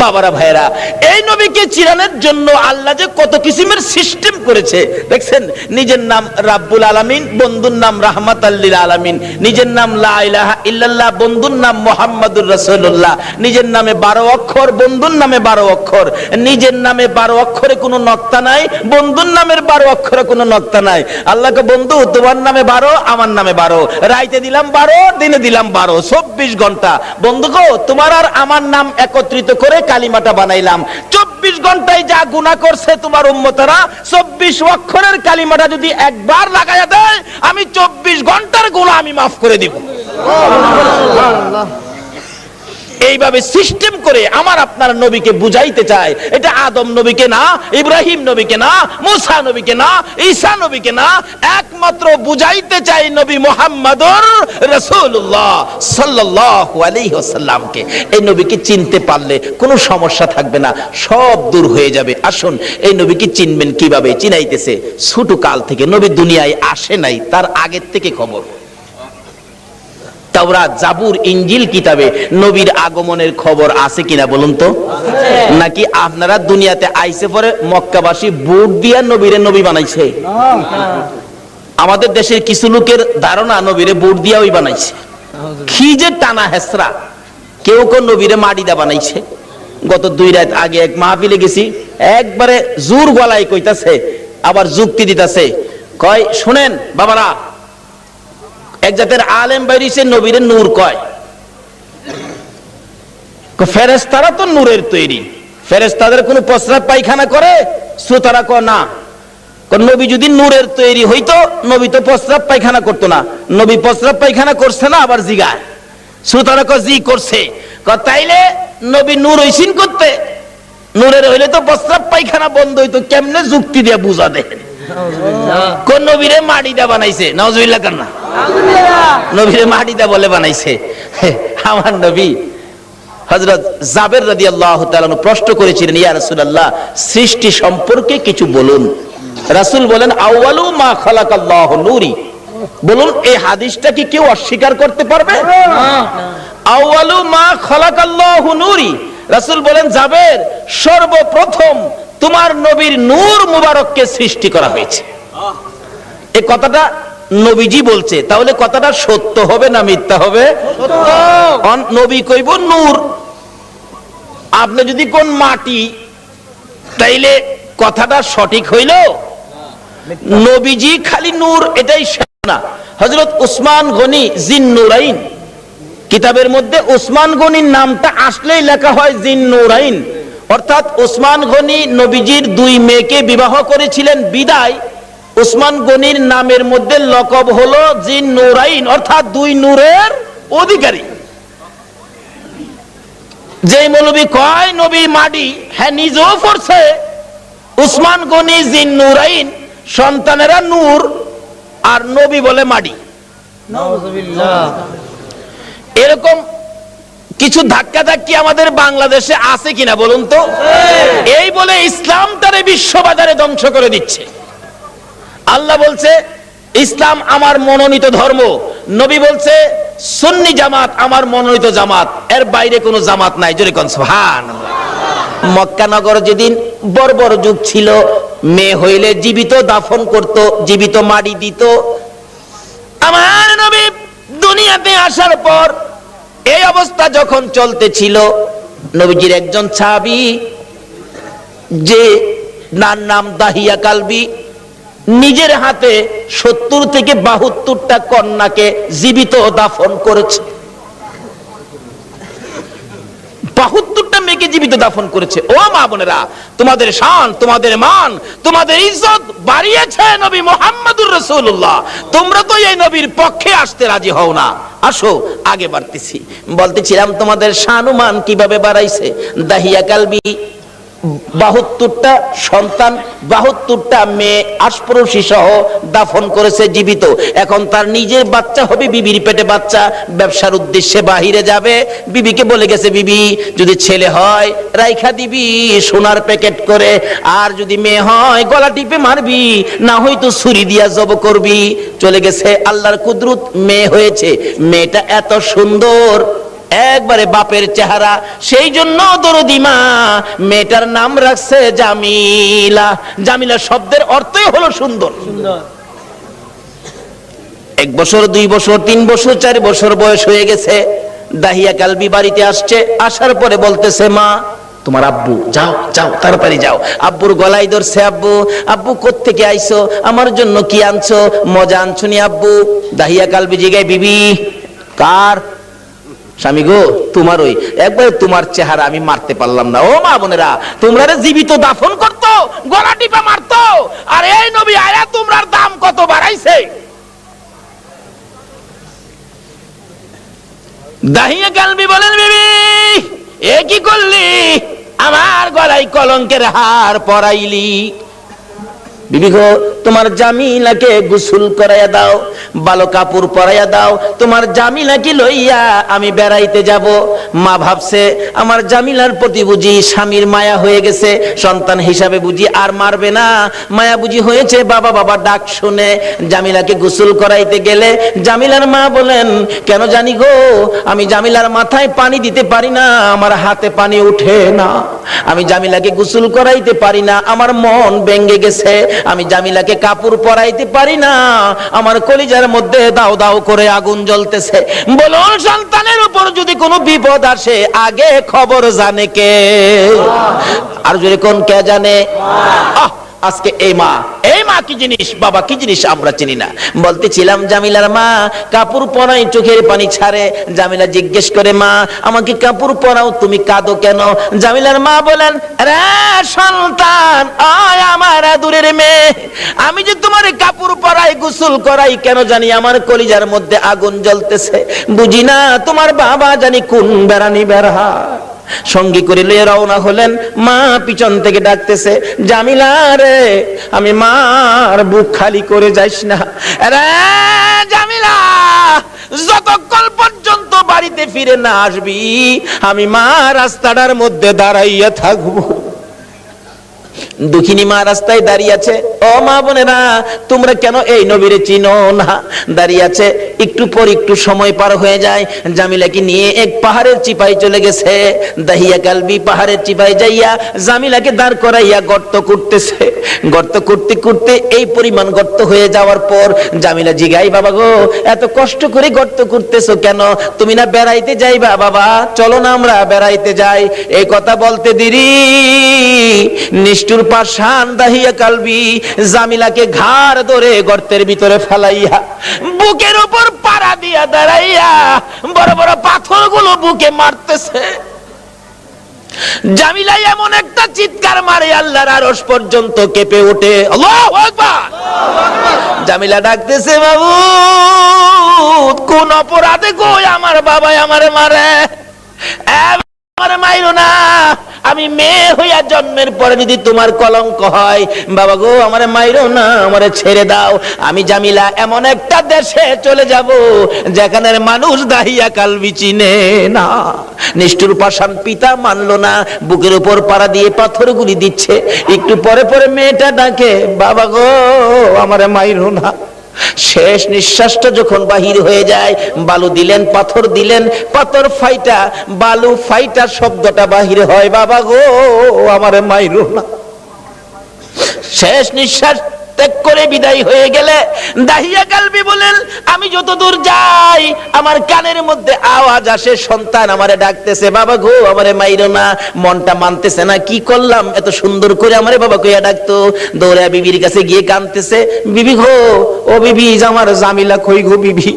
বাবারা ভাইরা, এই নবীকে চিরানোর জন্য আল্লাহ যে কত কিসিমের সিস্টেম করেছে দেখছেন। নিজের নাম রাব্বুল আলামিন, বন্ধুর নাম রাহমাতাল লিল আলামিন, নিজের নাম লা ইলাহা ইল্লাল্লাহ, বন্ধুর নাম মুহাম্মাদুর রাসূলুল্লাহ, নিজের নামে 12 অক্ষর, বন্ধুর নামে 12 অক্ষর, নিজের নামে 12 অক্ষরে কোনো নক্তা নাই, বন্ধুর নামের 12 অক্ষরে কোনো নক্তা নাই। আল্লাহকে বন্ধু, তোমার নামে 12, আমার নামে 12, রাইতে দিলাম 12, দিনে দিলাম 12, 24 ঘন্টা। বন্ধু গো, তোমার আর আমার নাম একত্রিত করে কালিমাটা বানাইলাম। 24 ঘন্টায় যা গুনাহ করছে তোমার উম্মতেরা, 24 অক্ষরের কালিমাটা যদি একবার লাগায়া দেয়, আমি 24 ঘন্টার গুনাহ আমি মাফ করে দিব। এইভাবে সিস্টেম করে আমার আপনার নবীকে বুঝাইতে চায়। এটা আদম নবীকে না, ইব্রাহিম নবীকে না, মুসা নবীকে না, ঈসা নবীকে না, একমাত্র বুঝাইতে চাই নবী মুহাম্মদুর রাসূলুল্লাহ সাল্লাল্লাহু আলাইহি ওয়াসাল্লামকে। এই নবীকে চিনতে পারলে কোনো সমস্যা থাকবে না, সব দূর হয়ে যাবে। আসুন, এই নবীকে চিনবেন কিভাবে? চিনাইতেছে ছোট কাল থেকে, নবী দুনিয়ায় আসে নাই, তার আগের থেকে খবর। তাওরাত, জাবুর, ইনজিল কিতাবে নবীর আগমনের খবর আছে কিনা বলুন তো? নাকি আপনারা দুনিয়াতে আইসে পরে মক্কাবাসী বুট দিয়া নবীরে নবী বানাইছে? আমাদের দেশের কিছু লোকের ধারণা নবীরে বুট দিয়া ওই বানাইছে। কি যে টানা হেসরা, কেউ কেউ নবীরে মাটি দা বানাইছে। গত 2 রাত আগে এক মাহফিলে গেছি, একবারে জোর গলায় কইতাছে, আবার যুক্তি দিতাছে, কয় শুনেন বাবারা, এক জাতের আলেম বাইরিছে নবীরে নূর কয়। ফেরেশতারা তো নূরের তৈরি, ফেরেশতাদের কোনো প্রস্রাব পায়খানা করে? শ্রোতারা কয় না। নবী যদি নূরের তৈরি হইতো, নবী তো প্রস্রাব পায়খানা করতো না। নবী প্রস্রাব পায়খানা করছে না? আবার জিগায়। শ্রোতারা কয় জি করছে। তাইলে নবী নূর হইছেন করতে? নূরের হইলে তো প্রস্রাব পায়খানা বন্ধ হইতো, কেমনে যুক্তি দিয়ে বুঝা দেন? কোন নবীরে মাটি দা বানাইছে? নাউজুবিল্লাহ কান্না। নবীরে মাটি দা বলে বানাইছে? আমার নবী হযরত জাবের রাদিয়াল্লাহু তাআলা প্রশ্ন করেছিলেন, ইয়া রাসূলুল্লাহ, সৃষ্টি সম্পর্কে কিছু বলুন। রাসূল বলেন, আউয়ালু মা খালাকাল্লাহু নূরি। বলুন, এই হাদিসটা কি কেউ অস্বীকার করতে পারবে? আউয়ালু মা খালাকাল্লাহু নূরি। রাসূল বলেন, জাবের, সর্বপ্রথম তোমার নবীর নূর মুবারককে সৃষ্টি করা হয়েছে। এই কথাটা নবীজি বলছে, তাহলে কথাটা সত্য হবে না মিথ্যা হবে? নবী কইব নূর, আপনি যদি কোন মাটি, তাইলে কথাটা সঠিক হইল? নবীজি খালি নূর এটাই না। হযরত উসমান গনি জিন্নুরাইন কিতাবের মধ্যে উসমান গনির নামটা আসলেই লেখা হয় জিন্নুরাইন, অর্থাৎ উসমান গনি নবীজির দুই মেয়েকে বিবাহ করেছিলেন বিদায় উসমান গনির নামের মধ্যে লকব হলো জিন্নুরাইন, অর্থাৎ দুই নূরের অধিকারী। যে মৌলবী কয় নবী মাটি, হ্যাঁ নিজেও পড়ছে উসমান গনি জিন্নুরাইন, সন্তানেরা নূর, আর নবী বলে মাটি। এরকম কিছু ধাক্কা ধাক্কি আমাদের বাংলাদেশে আছে কিনা বলুন তো? এই বলে ইসলাম তারে বিশ্ববাজারে ধ্বংস করে দিচ্ছে। আল্লাহ বলছে ইসলাম আমার মনোনীত ধর্ম, নবী বলছে সুন্নি জামাত আমার মনোনীত জামাত, এর বাইরে কোনো জামাত নাই। জোরে কোন সুবহানাল্লাহ। মক্কা নগর যেদিন বর্বর যুগ ছিল, মেয়ে হইলে জীবিত দাফন করত, জীবিত মাটি দিত। আমার নবী দুনিয়াতে আসার পর এই অবস্থা যখন চলতেছিল, নবীজির একজন সাহাবী, যে নাম দাহিয়া কালবি, নিজের হাতে 70 থেকে 72টা কন্যাকে জীবিত দাফন করেছে। 72টা মেয়েকে জীবিত দাফন করেছে। ও মা বোনেরা, তোমাদের শান, তোমাদের মান, তোমাদের ইজ্জত বাড়িয়েছে নবী মুহাম্মদুর রাসূলুল্লাহ। তোমরা তো এই নবীর পক্ষে আসতে রাজি হও না। আসো আগে বাড়তেছি। বলতেছিলাম তোমাদের শান ও মান কিভাবে বাড়াইছে। দাহিয়া কালবি 72টা সন্তান, 72টা মেয়ে আশপরশী সহ দাফন করেছে জীবিত। এখন তার নিজের বাচ্চা হবে, বিবির পেটে বাচ্চা, ব্যবসার উদ্দেশ্যে বাহিরে যাবে। বিবিকে বলে গেছে, বিবি যদি ছেলে হয় রাইখা দিবি সোনার প্যাকেট করে, আর যদি মেয়ে হয় গলা টিপে মারবি, না হয়তো ছুরি দিয়া জব করবি। চলে গেছে, আল্লাহর কুদরত মেয়ে হয়েছে। মেয়েটা এত সুন্দর, একবারে বাপের চেহারা, সেই জন্য দরদি মা মেয়েটার নাম রাখছে জামিলা। জামিলা শব্দের অর্থই হলো সুন্দর। 1 বছর 2 বছর 3 বছর 4 বছর বয়স হয়ে গেছে। দাহিয়া কালবি বাড়িতে আসছে, আসার পরে বলতেছে, মা তোমার আব্বু, যাও যাও তাড়াতাড়ি যাও। আব্বুর গলায় ধরছে, আব্বু আব্বু কোত্থেকে আইছো, আমার জন্য কি আনছো? মজা আনছো নি আব্বু? দাহিয়া কালবি জিগায়, বিবি কার? স্বামী গো তোমার। ওই একবার তোমার চেহারা আমি মারতে পারলাম না। ও মা বোনেরা, তোমরা জীবিত দাফন করতো, গলা টিপা মারতো, আর এই নবী আয়া তোমরার দাম কত বাড়াইছে। দাহিয়া কালবি বলেন, বিবি এ কি করলি? আমার গলায় কলঙ্কের হার পরাইলি। বিবি গো তোমার জামিলাকে গোসল করাইয়া দাও, ভালো কাপড় পরাইয়া দাও, তোমার জামিলাকে লইয়া আমি বেড়াইতে যাব। মা ভাবছে আমার জামিলার প্রতি বুঝি স্বামীর মায়া হয়ে গেছে, সন্তান হিসাবে বুঝি আর মারবে না, মায়া বুঝি হয়েছে। বাবা বাবা ডাক শুনে জামিলাকে গোসল করাইতে গেলে জামিলার মা বলেন, কেন জানি গো আমি জামিলার মাথায় পানি দিতে পারি না, আমার হাতে পানি উঠে না, আমি জামিলাকে গোসল করাইতে পারি না, আমার মন ভেঙে গেছে, আমি জামিলাকে কাপড় পরাইতে পারি না, আমার কলিজার মধ্যে দাও দাও করে আগুন জ্বলতেছে। বলুন, সন্তানের উপর যদি কোনো বিপদ আসে আগে খবর জানে কে? আর যদি কোন কে জানে? আজকে এই মা কি জিনিস, বাবা কি জিনিস আমরা চিনি না। বলতেছিলাম জামিলার মা কাপড় পরাই, চোখের পানি ছাড়ে। জামিলা জিজ্ঞেস করে, মা আমাকে কাপড় পরাও, তুমি কাঁদো কেন? জামিলার মা বলেন, রে সন্তান, আয় আমার দূরের মেয়ে, আমি যে তোমার কাপড় পরাই গোসল করাই, কেন জানি আমার কলিজার মধ্যে আগুন জ্বলতেছে। বুঝি না তোমার বাবা জানি কোন বেড়ানি বেড়া। সঙ্গী করে লইয়া রওনা হলেন। মা পিছন থেকে ডাকতেছে, জামিলা রে, আমি মার বুক খালি করে যাইস না রে জামিলা, যতক্ষণ পর্যন্ত বাড়িতে ফিরে না আসবি আমি মা রাস্তাটার মধ্যে দাঁড়াইয়া থাকবো। দুঃখিনী মা রাস্তায় দাঁড়িয়ে আছে। ও মা বোনেরা, তোমরা কেন এই নবীরে চিনো না? দাঁড়িয়ে আছে। একটু পর একটু সময় পার হয়ে যায়। জামিলাকে নিয়ে এক পাহাড়ের চিপায় চলে গেছে। দাহিয়া কালবি পাহাড়ের চিপায় যাইয়া জামিলাকে দাঁড় করাইয়া গর্ত করতেছে। গর্ত করতে করতে এই পরিমাণ গর্ত হয়ে যাওয়ার পর জামিলা জিগাই, বাবা গো, এত কষ্ট করে গর্ত করতেছো কেন? তুমি না বেড়াইতে যাইবা? বাবা চলো না আমরা বেড়াইতে যাই। এই কথা বলতে দেরি নিষ্ঠুর পাষাণ দাহিয়া কালবি জামিলাকে ঘাড় ধরে গর্তের ভিতরে ফেলাইয়া বুকের উপর পাড়া দিয়া দাঁড়াইয়া বড় বড় পাথরগুলো বুকে মারতেছে। জামিলা এমন একটা চিৎকার মারে আল্লাহর আরশ পর্যন্ত কেঁপে ওঠে। আল্লাহু আকবার। জামিলা ডাকতেছে, মাবুদ, কোন অপরাধে গো আমার বাবা আমারে মারে? আমারে মাইরো না, আমি মেয়ে হইয়া জন্মের পরে যদি তোমার কলঙ্ক হয়, বাবা গো আমারে মাইরো না, আমারে ছেড়ে দাও। আমি জামিলা এমন একটা দেশে চলে যাব যেখানের মানুষ দাহিয়া কালবি চিনে না। নিষ্ঠুর পাষাণ পিতা মানলো না, বুকের উপর পাড়া দিয়ে পাথরগুলি দিচ্ছে। একটু পরে পরে মেয়েটা ডাকে, বাবা গো আমারে মাইরো না। শেষ নিঃশ্বাসটা যখন বাহির হয়ে যায়, বালু দিলেন, পাথর দিলেন, পাথর ফাইটা বালু ফাইটা শব্দটা বাহির হয়, বাবা গো আমারে মাইরো না। শেষ নিঃশ্বাস ত্যাগ করে বিদায় হয়ে গেলে দাহিয়া কালবি বলেন, আমি যত দূর যাই আমার কানের মধ্যে আওয়াজ আসে, সন্তান আমারে ডাকতেছে, বাবা গো আমারে মাইরো না। মনটা মানতেছে না, কি করলাম, এত সুন্দর করে আমারে বাবা কইয়া ডাকতো। দৌড়া বিবির কাছে গিয়ে কাঁদতেছে, বিবি গো, ও বিবি, আমার জামিলা কই গো বিবি?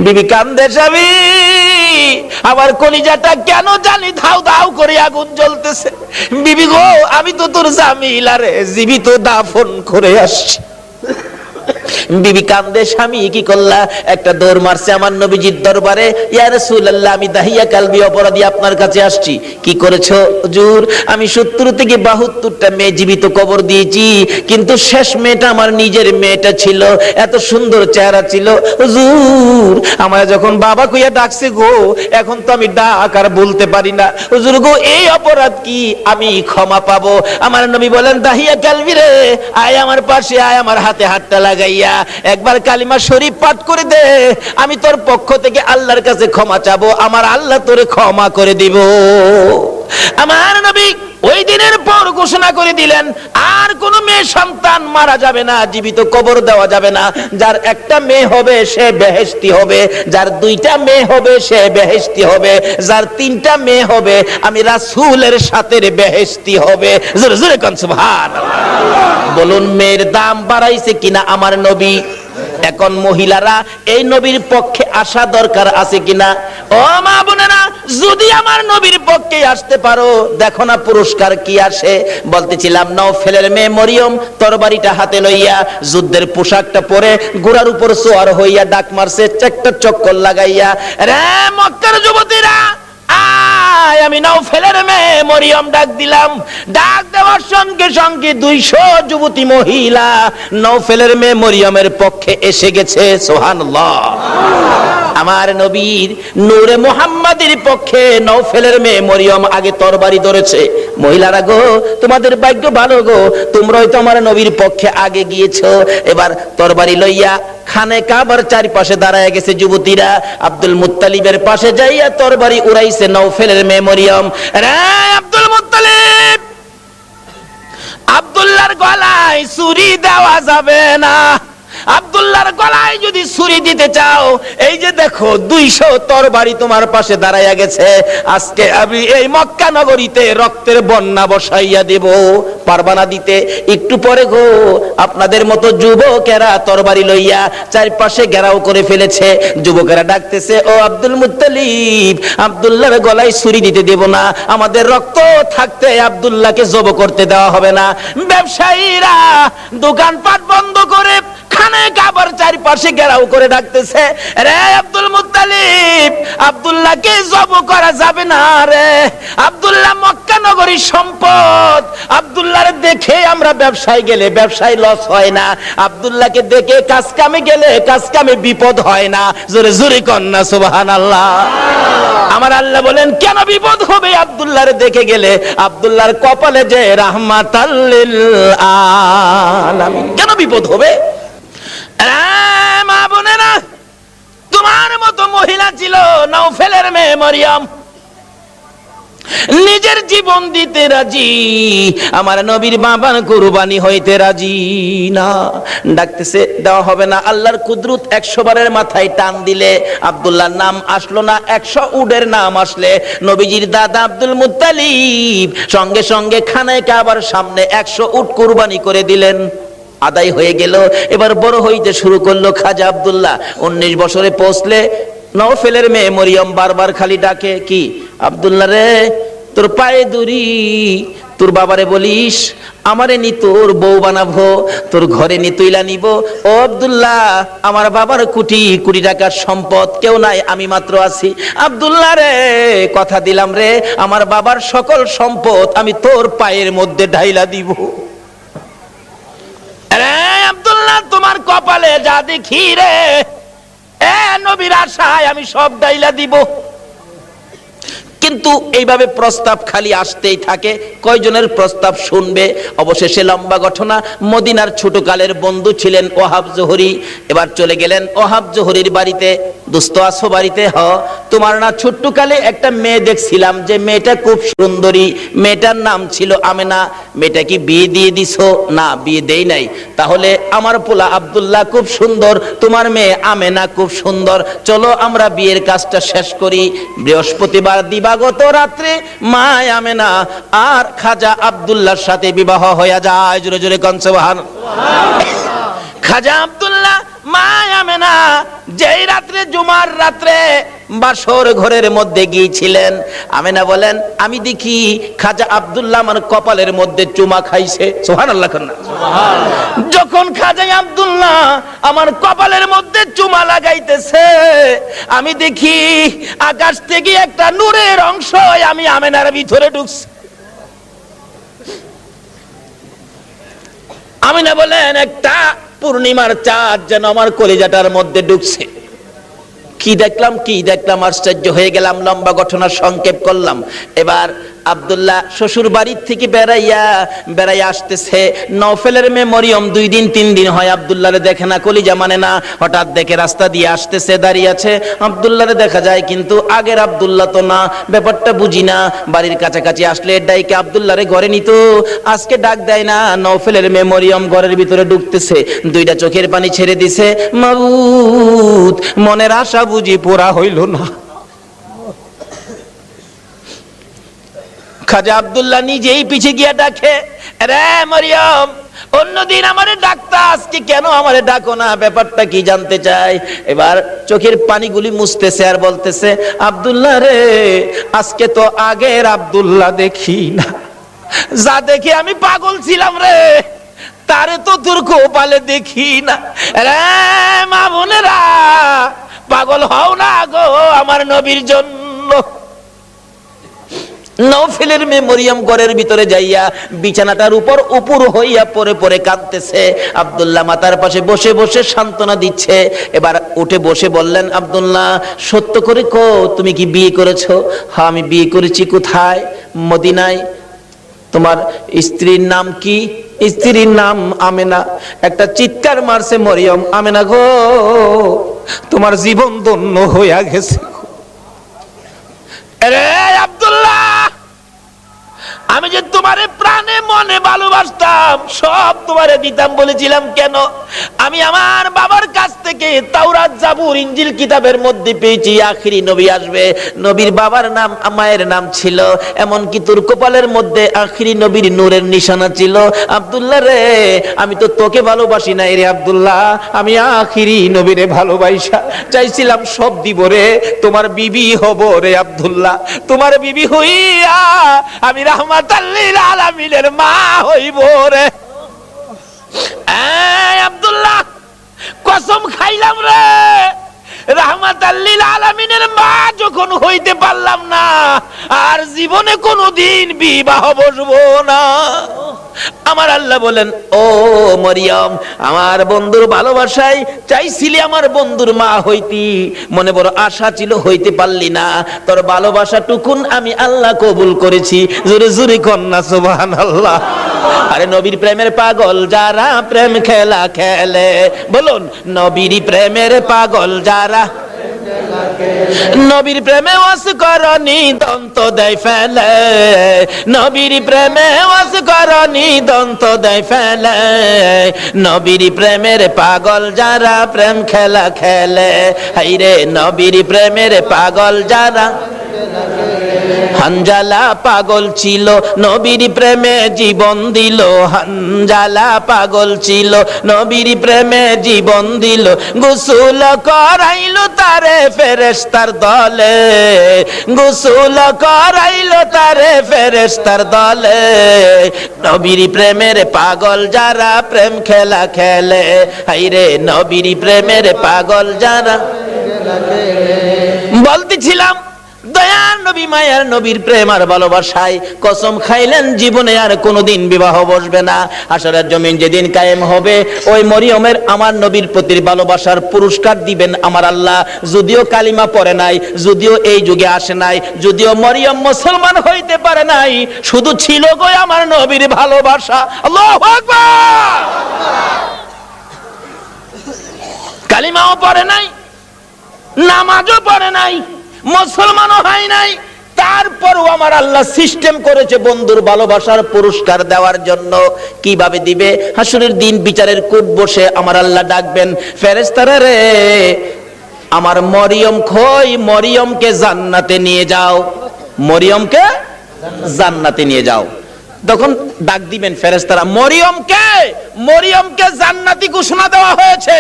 বিবি কান্দে, স্বামী আমার কলিজাটা কেন জানি ধাউ ধাউ করে আগুন জ্বলতেছে। বিবি গো, আমি তো তোর জামিলারে জীবিত দাফন করে আসছি। বিবি কান্দে, স্বামী কি করলা? একটা দৌড় মারছে আমার নবীজির দরবারে, ইয়া রাসূলুল্লাহ, আমি দাহিয়া কালবি অপরাধী আপনার কাছে আসছি। কি করেছো হুজুর? আমি 70 থেকে 72টা মেয়ে জীবিত কবর দিয়েছি, কিন্তু শেষ মেয়েটা আমার নিজের মেয়েটা ছিল, এত সুন্দর চেহারা ছিল। হুজুর আমার যখন বাবা কইয়া ডাকছে গো, এখন তো আমি ডাক আর বলতে পারি না। হুজুর গো, এই অপরাধ কি আমি ক্ষমা পাবো? আমার নবী বলেন, দাহিয়া কালবি রে, আয় আমার পাশে আয়, আমার হাতে হাতটা লাগাইয়া একবার কালিমা শরীফ পাঠ করে দে, আমি তোর পক্ষ থেকে আল্লাহর কাছে ক্ষমা চাবো, আমার আল্লাহ তোরে ক্ষমা করে দিব। আমার নবী ওই দিনের পর ঘোষণা করে দিলেন, আর কোন মেয়ে সন্তান মারা যাবে না, জীবিত কবর দেওয়া যাবে না। যার একটা মেয়ে হবে সে বেহেশতি হবে, যার 2টা মেয়ে হবে সে বেহেশতি হবে, যার 3টা মেয়ে হবে আমি রাসূলের সাথে বেহেশতি হবে। জোরে জোরে কোন সুবহানাল্লাহ। বলুন, মেয়ের দাম বাড়াইছে কিনা আমার নবী? এখন মহিলারা এই নবীর পক্ষে আসা দরকার আছে কিনা? ও মা বোনেরা, যদি আমার নবীর পক্ষে আসতে পারো, দেখো না পুরস্কার কি আসে। বলতেছিলাম, নওফেলের মেয়ে মরিয়ম তরবারিটা হাতে লইয়া যুদ্ধের পোশাকটা পরে ঘোড়ার উপর সোয়ার হইয়া ডাক মারছে, একটা চক্কর লাগাইয়া, রে মক্কার যুবতীরা আয়, আমি নওফেলের মেয়ে মরিয়ম ডাক দিলাম। ডাক দেওয়ার সঙ্গে সঙ্গে 200 যুবতী মহিলা নওফেলের মেয়ে মরিয়মের পক্ষে এসে গেছে। সুবহানাল্লাহ। আমার নবীর নূরে মুহাম্মাদের পক্ষে নওফেলের মেয়ে মরিয়ম আগে তরবারি ধরেছে। মহিলারা গো, তোমাদের ভাগ্য ভালো গো, তোমরাই তো আমার নবীর পক্ষে আগে গিয়েছো। এবার তরবারি লইয়া খানে কাবার চারপাশে দাঁড়ায় গেছে যুবতীরা। আব্দুল মুত্তালিবের পাশে যাইয়া তরবারি উড়াইছে নওফেলের মেয়ে মরিয়ম। রে আব্দুল মুত্তালিব, আব্দুল্লাহর গলায় ছুরি দেওয়া যাবে না। আব্দুল্লাহর গলায় যদি ছুরি দিতে চাও, এই যে দেখো 200 তরবারি তোমার পাশে দাঁড়াইয়া গেছে, আজকে আমি এই মক্কা নগরীতে রক্তের বন্যা বসাইয়া দেব। পারবা না দিতে? একটু পরে গো, আপনাদের মতো যুবকেরা তরবারি লইয়া চারপাশে ঘেরাও করে ফেলেছে। যুবকেরা ডাকতেছে, ও আব্দুল মুত্তালিব, আব্দুল্লাহর গলায় ছুরি দিতে দেব না, আমাদের রক্ত থাকতে আব্দুল্লাহকে জব করতে দেওয়া হবে না। ব্যবসায়ীরা দোকানপাট বন্ধ করে খানে কাবার চারপাশে ঘেরাও করে ডাকতেছে, রে আব্দুল মুত্তালিব, আব্দুল্লাহকে জব করা যাবে না রে, আব্দুল্লাহ মক্কা নগরীর সম্পদ, আব্দুল্লাহর দেখে আমরা ব্যবসায় গেলে ব্যবসায় লস হয় না, আব্দুল্লাহকে দেখে কাজ কামে গেলে কাজ কামে বিপদ হয় না। জোরে জোরে কন্যা সুবহানাল্লাহ। আমার আল্লাহ বলেন কেন বিপদ হবে আব্দুল্লাহর দেখে গেলে? আব্দুল্লাহর কপালে যে রাহমাতাল লিল আলামিন, কেন বিপদ হবে? মা বোনেরা, তোমার মতো মহিলা ছিল নওফেলের মেয়ে মরিয়ম, নিজের জীবন দিতে রাজি, আমার নবীর বাবার কুরবানি হইতে রাজি না। ডাকতেছে, দেওয়া হবে না। আল্লাহর কুদরত 100 বারের মাথায় টান দিলে আব্দুল্লাহর নাম আসলো না, 100 উটের নাম আসলে নবীজির দাদা আব্দুল মুত্তালিব সঙ্গে সঙ্গে খানায় কাবার সামনে 100 উট কুরবানি করে দিলেন। আদায় হয়ে গেল। এবার বড় হইতে শুরু করলো খাজা আব্দুল্লাহ। 19 বছরে পৌঁছলে নওফেলের মেয়ে মরিয়ম বারবার খালি ডাকে, কি আব্দুল্লাহ রে, তোর পায়ে দড়ি, তোর বাবারে বলিস আমারে নি তোর বউ বানাবো, তোর ঘরে নি তুইলা নিব। ও আব্দুল্লাহ, আমার বাবার কোটি কোটি টাকার সম্পদ, কেউ নাই, আমি মাত্র আছি। আব্দুল্লাহ রে, কথা দিলাম রে, আমার বাবার সকল সম্পদ আমি তোর পায়ের মধ্যে ঢাইলা দিব। রে আব্দুল্লাহ, তোমার কপালে যা দেখি রে, নবীর আশায় আমি সব ডাইলা দিব। কিন্তু এইভাবে প্রস্তাব খালি আসতেই থাকে, কয়জনের প্রস্তাব শুনবে? অবশেষে লম্বা ঘটনা, মদিনার ছোটকালের বন্ধু ছিলেন ওহাব জোহরি। এবার চলে গেলেন ওহাব জোহরির বাড়িতে। দোস্ত আছো বাড়িতে? তোমার না ছোট্টকালে একটা মেয়ে দেখছিলাম, যে মেয়েটা খুব সুন্দরী, মেয়েটার নাম ছিল আমেনা, মেয়েটা কি বিয়ে দিয়ে দিছো? না, বিয়ে দেই নাই। তাহলে আমার পোলা আব্দুল্লাহ খুব সুন্দর, তোমার মেয়ে আমেনা খুব সুন্দর, চলো আমরা বিয়ের কাজটা শেষ করি। বৃহস্পতিবার দিবাগত রাত্রে মা আমেনা আর খাজা আব্দুল্লাহর সাথে বিবাহ হয়ে যায়। জোরে জোরে কোন সুবহানাল্লাহ। খাজা আব্দুল্লাহ মা আমেনা যেই রাত্রে, জুমার রাত্রে বাসর ঘরের মধ্যে গিয়েছিলেন, আমেনা বলেন আমি দেখি খাজা আব্দুল্লাহ আমার কপালের মধ্যে চুমা খাইছে। সুবহানাল্লাহ। যখন খাজা আব্দুল্লাহ আমার কপালের মধ্যে চুমা লাগাইতেছে, আমি দেখি আকাশ থেকে একটা নূরের অংশ আমি আমেনার ভিতরে ঢুকছে। আমেনা বলেন একটা পূর্ণিমার চাঁদ যেন আমার কলিজাটার মধ্যে ঢুকছে। কি দেখলাম আশ্চর্য হয়ে গেলাম। লম্বা ঘটনা সংক্ষেপ করলাম। এবার আব্দুল্লাহ শ্বশুর বাড়ির থেকে বেড়াইয়া আসতেছে। নওফেলের মেয়ে মরিয়ম 2 দিন 3 দিন হয় আব্দুল্লাহরে দেখে না, কলিজা মানে না। হঠাৎ দেখে রাস্তা দিয়ে আসতেছে, দাঁড়িয়ে আছে, আব্দুল্লাহরে দেখা যায়, কিন্তু আগের আব্দুল্লাহ তো না, ব্যাপারটা বুঝি না। বাড়ির কাছাকাছি আসলে ডাইকে আব্দুল্লাহরে ঘরে নিত, আজকে ডাক দেয় না। নওফেলের মেয়ে মরিয়ম ঘরের ভিতরে ঢুকতেছে, 2টা চোখের পানি ছেড়ে দিছে, মাবুদ মনের আশা বুঝি পুরা হইল না। খাজা আব্দুল্লাহ নিজেই পিছে গিয়া ডাকে, রে মরিয়ম, অন্যদিন আমারে ডাকতা, আজকে কেন আমারে ডাকো না? ব্যাপারটা কি জানতে চাই। এবার চোখের পানিগুলি মুছতেছে আর বলতেছে, আব্দুল্লাহ রে, আজকে তো আগের আব্দুল্লাহ দেখি না, যা দেখে আমি পাগল ছিলাম রে, তারে তো তোর কপালে দেখি না। রে মা বোনেরা, পাগল হও না গো আমার নবীর জন্য। নওফেলের মেয়ে মরিয়ম ঘরের ভিতরে যাইয়া বিছানাটার উপর উপর হইয়া পরে পরে কাঁদতেছে। আব্দুল্লাহ মাতার পাশে বসে বসে সান্ত্বনা দিচ্ছে। এবার উঠে বসে বললেন, আব্দুল্লাহ সত্য করে কো, তুমি কি বিয়ে করেছো? হ্যাঁ আমি বিয়ে করেছি। কোথায়? মদিনায়। তোমার স্ত্রীর নাম কি? স্ত্রীর নাম আমেনা। একটা চিৎকার মারছে মরিয়ম, আমেনা গো, তোমার জীবন ধন্য হইয়া গেছে। আরে আব্দুল্লাহ, আমি যে তোমারে প্রাণে মনে ভালোবাসতাম, সব তোমারে দিতাম বলেছিলাম কেন? আমি আমার বাবার কাছ থেকে তাওরাত, জাবুর, ইনজিল কিতাবের মধ্যে পেয়েছি আখিরি নবী আসবে। নবীর বাবার নাম, মায়ের নাম ছিল, এমনকি তোর কপালের মধ্যে আখিরি নবীর নূরের নিশানা ছিল। আব্দুল্লাহ রে, আমি তো তোকে ভালোবাসি না রে আব্দুল্লাহ, আমি আখিরি নবীরে ভালোবাসা চাইছিলাম, সব দিব রে, তোমার বিবি হব রে আব্দুল্লাহ, তোমার বিবি হইয়া আমি রাহমাতাল লিল আলামিনের মা হইব রে। আব্দুল্লাহ কসম খাইলাম রে, রাহমাতাল লিল আলামিনের মা যখন হইতে পারলাম না, আর জীবনে কোনোদিন বিবাহ বসবো না। আমার আল্লাহ বলেন, ও মরিয়ম, আমার বন্ধুর ভালোবাসায় চাইছিলি আমার বন্ধুর মা হইতি, মনে বড় আশা ছিল, হইতে পারলি না, তোর ভালোবাসা টুকুন আমি আল্লাহ কবুল করেছি। জোরে জোরে কন্যা সুবহানাল্লাহ। আরে নবীর প্রেমের পাগল যারা প্রেম খেলা খেলে, বলুন নবীর প্রেমের পাগল যারা, নবীর প্রেমে ওয়াস করনি দন্ত দেয় ফেলে, নবীর প্রেমে ওয়াস করনি দন্ত দেয় ফেলে, নবীর প্রেমের পাগল যারা প্রেম খেলা খেলে, হাইরে নবীর প্রেমের পাগল যারা। হানজালা পাগল ছিল নবীর প্রেমে জীবন দিল, হানজালা পাগল ছিল নবীর প্রেমে জীবন দিল, গোসল করাইলো তারে ফেরেশতার দলে, গোসল করাইলো তারে ফেরেশতার দলে, নবীর প্রেমের পাগল যারা প্রেম খেলা খেলে, হাইরে নবীর প্রেমের পাগল যারা। বলতেছিলাম দয়ার নবী মায়ার নবীর প্রেম আর ভালোবাসায় কসম খাইলেন জীবনে আর কোনোদিন বিবাহ বসবে না। হাশরের জমিন যেদিন কায়েম হবে, ওই মরিয়মের আমার নবীর প্রতি ভালোবাসার পুরস্কার দিবেন আমার আল্লাহ। যদিও কালিমা পড়ে নাই, যদিও এই যুগে আসে নাই, যদিও মরিয়ম মুসলমান হইতে পারে নাই, শুধু ছিল গো আমার নবীর ভালোবাসা। আল্লাহু আকবার। কালিমাও পড়ে নাই, নামাজও পড়ে নাই, মুসলমানও হয় নাই, তারপরও আমার আল্লাহ সিস্টেম করেছে বন্ধুর ভালোবাসার পুরস্কার দেওয়ার জন্য। কিভাবে দিবে? হাসরের দিন বিচারের কোর্ট বসে আমার আল্লাহ ডাকবেন, ফেরেশতারা রে আমার মরিয়ম কই, মরিয়মকে জান্নাতে নিয়ে যাও, মরিয়মকে জান্নাতে নিয়ে যাও। তখন ডাক দিবেন ফেরেশতারা, মরিয়মকে, মরিয়মকে জান্নাতি ঘোষণা দেওয়া হয়েছে।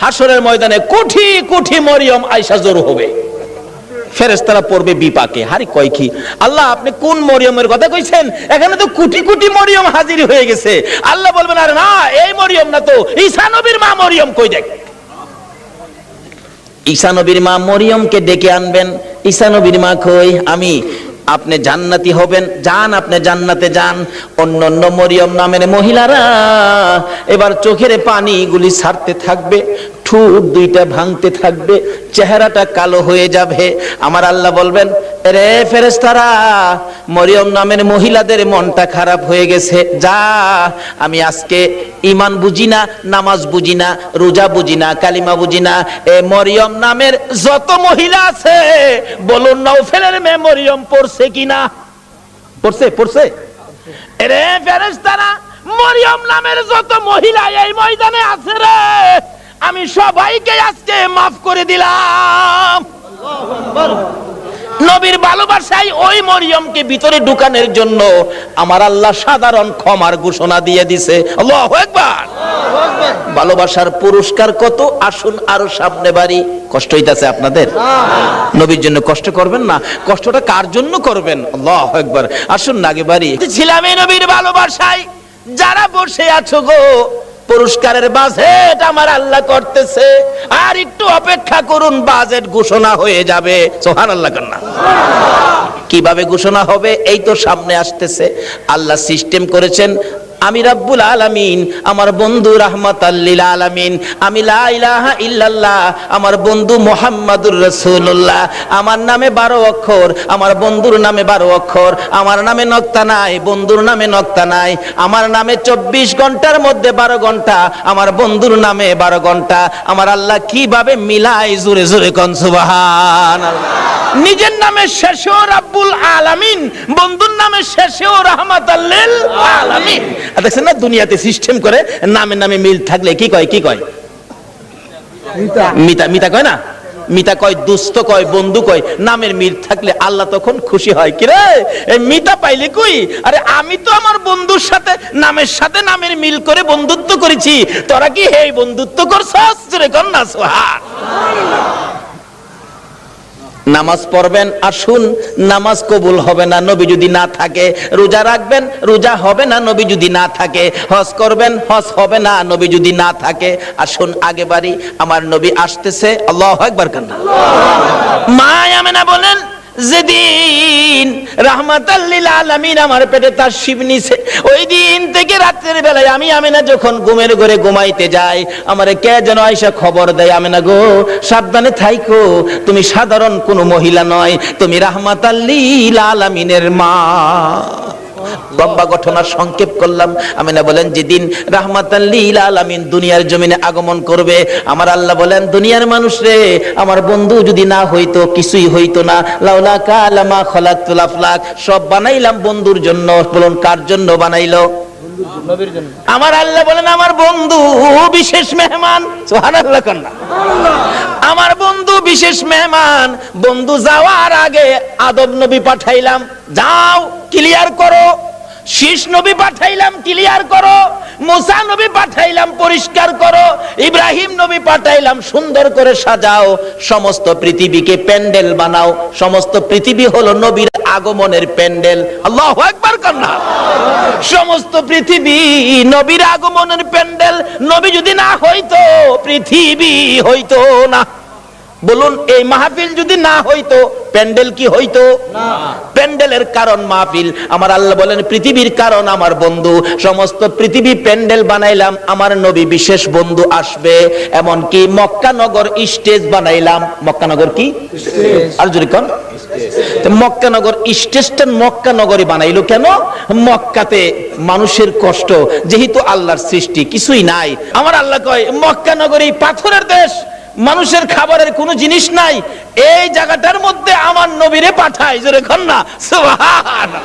হাসরের ময়দানে কোটি কোটি মরিয়ম আয়েশা জড়ো হবে, ফেরেশতারা পড়বে বিপাকে। হারি কয় কি আল্লাহ, আপনি কোন মরিয়মের কথা কইছেন? এখানে তো কোটি কোটি মরিয়ম হাজির হয়ে গেছে। আল্লাহ বলবেন, আরে না, এই মরিয়ম না তো, ঈসা নবীর মা মরিয়ম কই দেখ। ঈসা নবীর মা মরিয়মকে ডেকে আনবেন। ঈসা নবীর মা কই, আমি। আপনি জান্নাতি হবেন, যান, আপনি জান্নাতে যান। অন্য অন্য মরিয়ম নামের মহিলারা এবার চোখের পানিগুলি ছাড়তে থাকবে, ঠোঁট দুইটা ভাঙতে থাকবে, চেহারাটা কালো হয়ে যাবে। আমার আল্লাহ বলবেন, রে ফেরেশতারা, মরিয়ম নামের মহিলাদের মনটা খারাপ হয়ে গেছে, যা, আমি আজকে ঈমান বুঝি না, নামাজ বুঝি না, রোজা বুঝি না, কালিমা বুঝি না, এ মরিয়ম নামের যত মহিলা আছে বলুন নওফেলের মেয়ে মরিয়ম পড়ছে কিনা? পড়ছে, পড়ছে। রে ফেরেশতারা, মরিয়ম নামের যত মহিলা এই ময়দানে আছে রে, আমি সবাইকে আজকে মাফ করে দিলাম। নবীর ভালোবাসায় ওই মরিয়মকে ভিতরে ঢুকানোর জন্য আমার আল্লাহ সাধারণ ক্ষমার ঘোষণা দিয়ে দিছে। আল্লাহু আকবার। ভালোবাসার পুরস্কার কত, আসুন আরো সামনে বাড়ি। কষ্ট হইতাছে আপনাদের? নবীর জন্য কষ্ট করবেন না, কষ্টটা কার জন্য করবেন? আল্লাহু আকবার। আসুন না আগে বাড়ি। ছিলাম এই নবীর ভালোবাসায়, যারা বসে আছো গো, পুরস্কারের বাজেট আমার আল্লাহ করতেছে, আর একটু অপেক্ষা করুন, বাজেট ঘোষণা হয়ে যাবে। সুবহানাল্লাহ কন্যা। কিভাবে ঘোষণা হবে? এই তো সামনে আসতেছে। আল্লাহ সিস্টেম করেছেন, আমি রব্বুল আলামিন, আমার বন্ধু রাহমাতাল লিল আলামিন, আমি লা ইলাহা ইল্লাল্লাহ, আমার বন্ধু মুহাম্মাদুর রাসূলুল্লাহ, আমার নামে 12 অক্ষর, আমার বন্ধুর নামে 12 অক্ষর, আমার নামে নক্তা নাই, বন্ধুর নামে নক্তা নাই, আমার নামে 24 ঘন্টার মধ্যে 12 ঘন্টা, আমার বন্ধুর নামে 12 ঘন্টা। আমার আল্লাহ কিভাবে মিলাই, জোরে জোরে কোন সুবহানাল্লাহ। নিজের নামে শেষেও রব্বুল আলামিন, বন্ধুর নামে শেষেও রাহমাতাল লিল আলামিন। দেখছেন না, দুনিয়াতে সিস্টেম করে নামে নামে মিল থাকলে কি কয়, কি কয়? মিতা, মিতা কয় না, মিতা কয়, দুস্থ কয়, বন্ধু কয়। নামের মিল থাকলে আল্লাহ তখন খুশি হয়। কি রে, এই মিতা পাইলে কই? আরে আমি তো আমার বন্ধুর সাথে নামের সাথে নামের মিল করে বন্ধুত্ব করেছি, তোরা কি এই বন্ধুত্ব করছস? জোরে কর না সুবহানাল্লাহ। নামাজ পড়বেন, আসুন, নামাজ কবুল হবে না নবী যদি না থাকে। রোজা রাখবেন, রোজা হবে না নবী যদি না থাকে। হজ করবেন, হজ হবে না নবী যদি না থাকে। আসুন আগে বাড়ি, আমার নবী আসতেছে। আল্লাহু আকবার কান্না। মা আমেনা বলেন, যেদিন রাহমাতাল লিল আলামিন আমার পেটে তার শিব নিছে, ওই দিন থেকে রাতের বেলায় আমি আমেনা যখন ঘুমের ঘরে ঘুমাইতে যাই, আমারে কে যেন আয়েশা খবর দেয়, আমেনা গো সাবধানে থাইকো, তুমি সাধারণ কোনো মহিলা নয়, তুমি রাহমাতাল লিল আলামিনের মা। লম্বা ঘটনা সংক্ষেপ করলাম। আমিনা বলেন, যেদিন রাহমাতাল লিল আলামিন দুনিয়ার জমিনে আগমন করবে, আমার আল্লাহ বলেন, দুনিয়ার মানুষ রে, আমার বন্ধু যদি না হইতো কিছুই হইতো না। লাউলা কালামা খলাকতুল আফলাক, সব বানাইলাম বন্ধুর জন্য। বলুন কার জন্য বানাইলো? নবীর জন্য। আমার আল্লাহ বলেন, আমার বন্ধু বিশেষ মেহমান। সুবহানাল্লাহ কান্না। আমার বন্ধু বিশেষ মেহমান। বন্ধু যাওয়ার আগে আদম নবী পাঠাইলাম, যাও ক্লিয়ার করো। শীষ নবী পাঠাইলাম, ক্লিয়ার করো। মুসা নবী পাঠাইলাম, পরিষ্কার করো। ইব্রাহিম নবী পাঠাইলাম, সুন্দর করে সাজাও। সমস্ত পৃথিবীকে প্যান্ডেল বানাও। সমস্ত পৃথিবী হলো নবীর আগমনের প্যান্ডেল। আল্লাহু আকবার কান্না। সমস্ত পৃথিবী নবীর আগমনের প্যান্ডেল। নবী যদি না হইতো পৃথিবী হইতো না। বলুন, এই মাহফিল যদি না হইতো প্যান্ডেল কি হইতো? না। প্যান্ডেলের কারণ মাহফিল। আমার আল্লাহ বলেন, পৃথিবীর কারণ আমার বন্ধু। সমস্ত পৃথিবী প্যান্ডেল বানাইলাম, আমার নবী বিশেষ বন্ধু আসবে। এমনকি মক্কা নগর স্টেজ বানাইলাম। মক্কা নগর কি? আর জোরে কোন? মক্কা নগর স্টেজটা মক্কা নগরী বানাইলো কেন? মক্কাতে মানুষের কষ্ট, যেহেতু আল্লাহর সৃষ্টি কিছুই নাই। আমার আল্লাহ কয়, মক্কা নগরী পাথরের দেশ, মানুষের খাবারের কোনো জিনিস নাই, এই জায়গাটার মধ্যে আমার নবীরে পাঠায়। জোরে কোন না সুবহানাল্লাহ।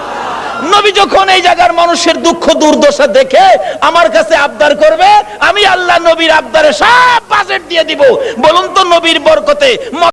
নবী যখন এই জায়গার মানুষের দুঃখ দুর্দশা দেখে আমার কাছে আবদার করবে, আমি আল্লাহ নবীর আবদারে সব বাজেট দিয়ে দিব। বলুন তো, নবীর বরকতে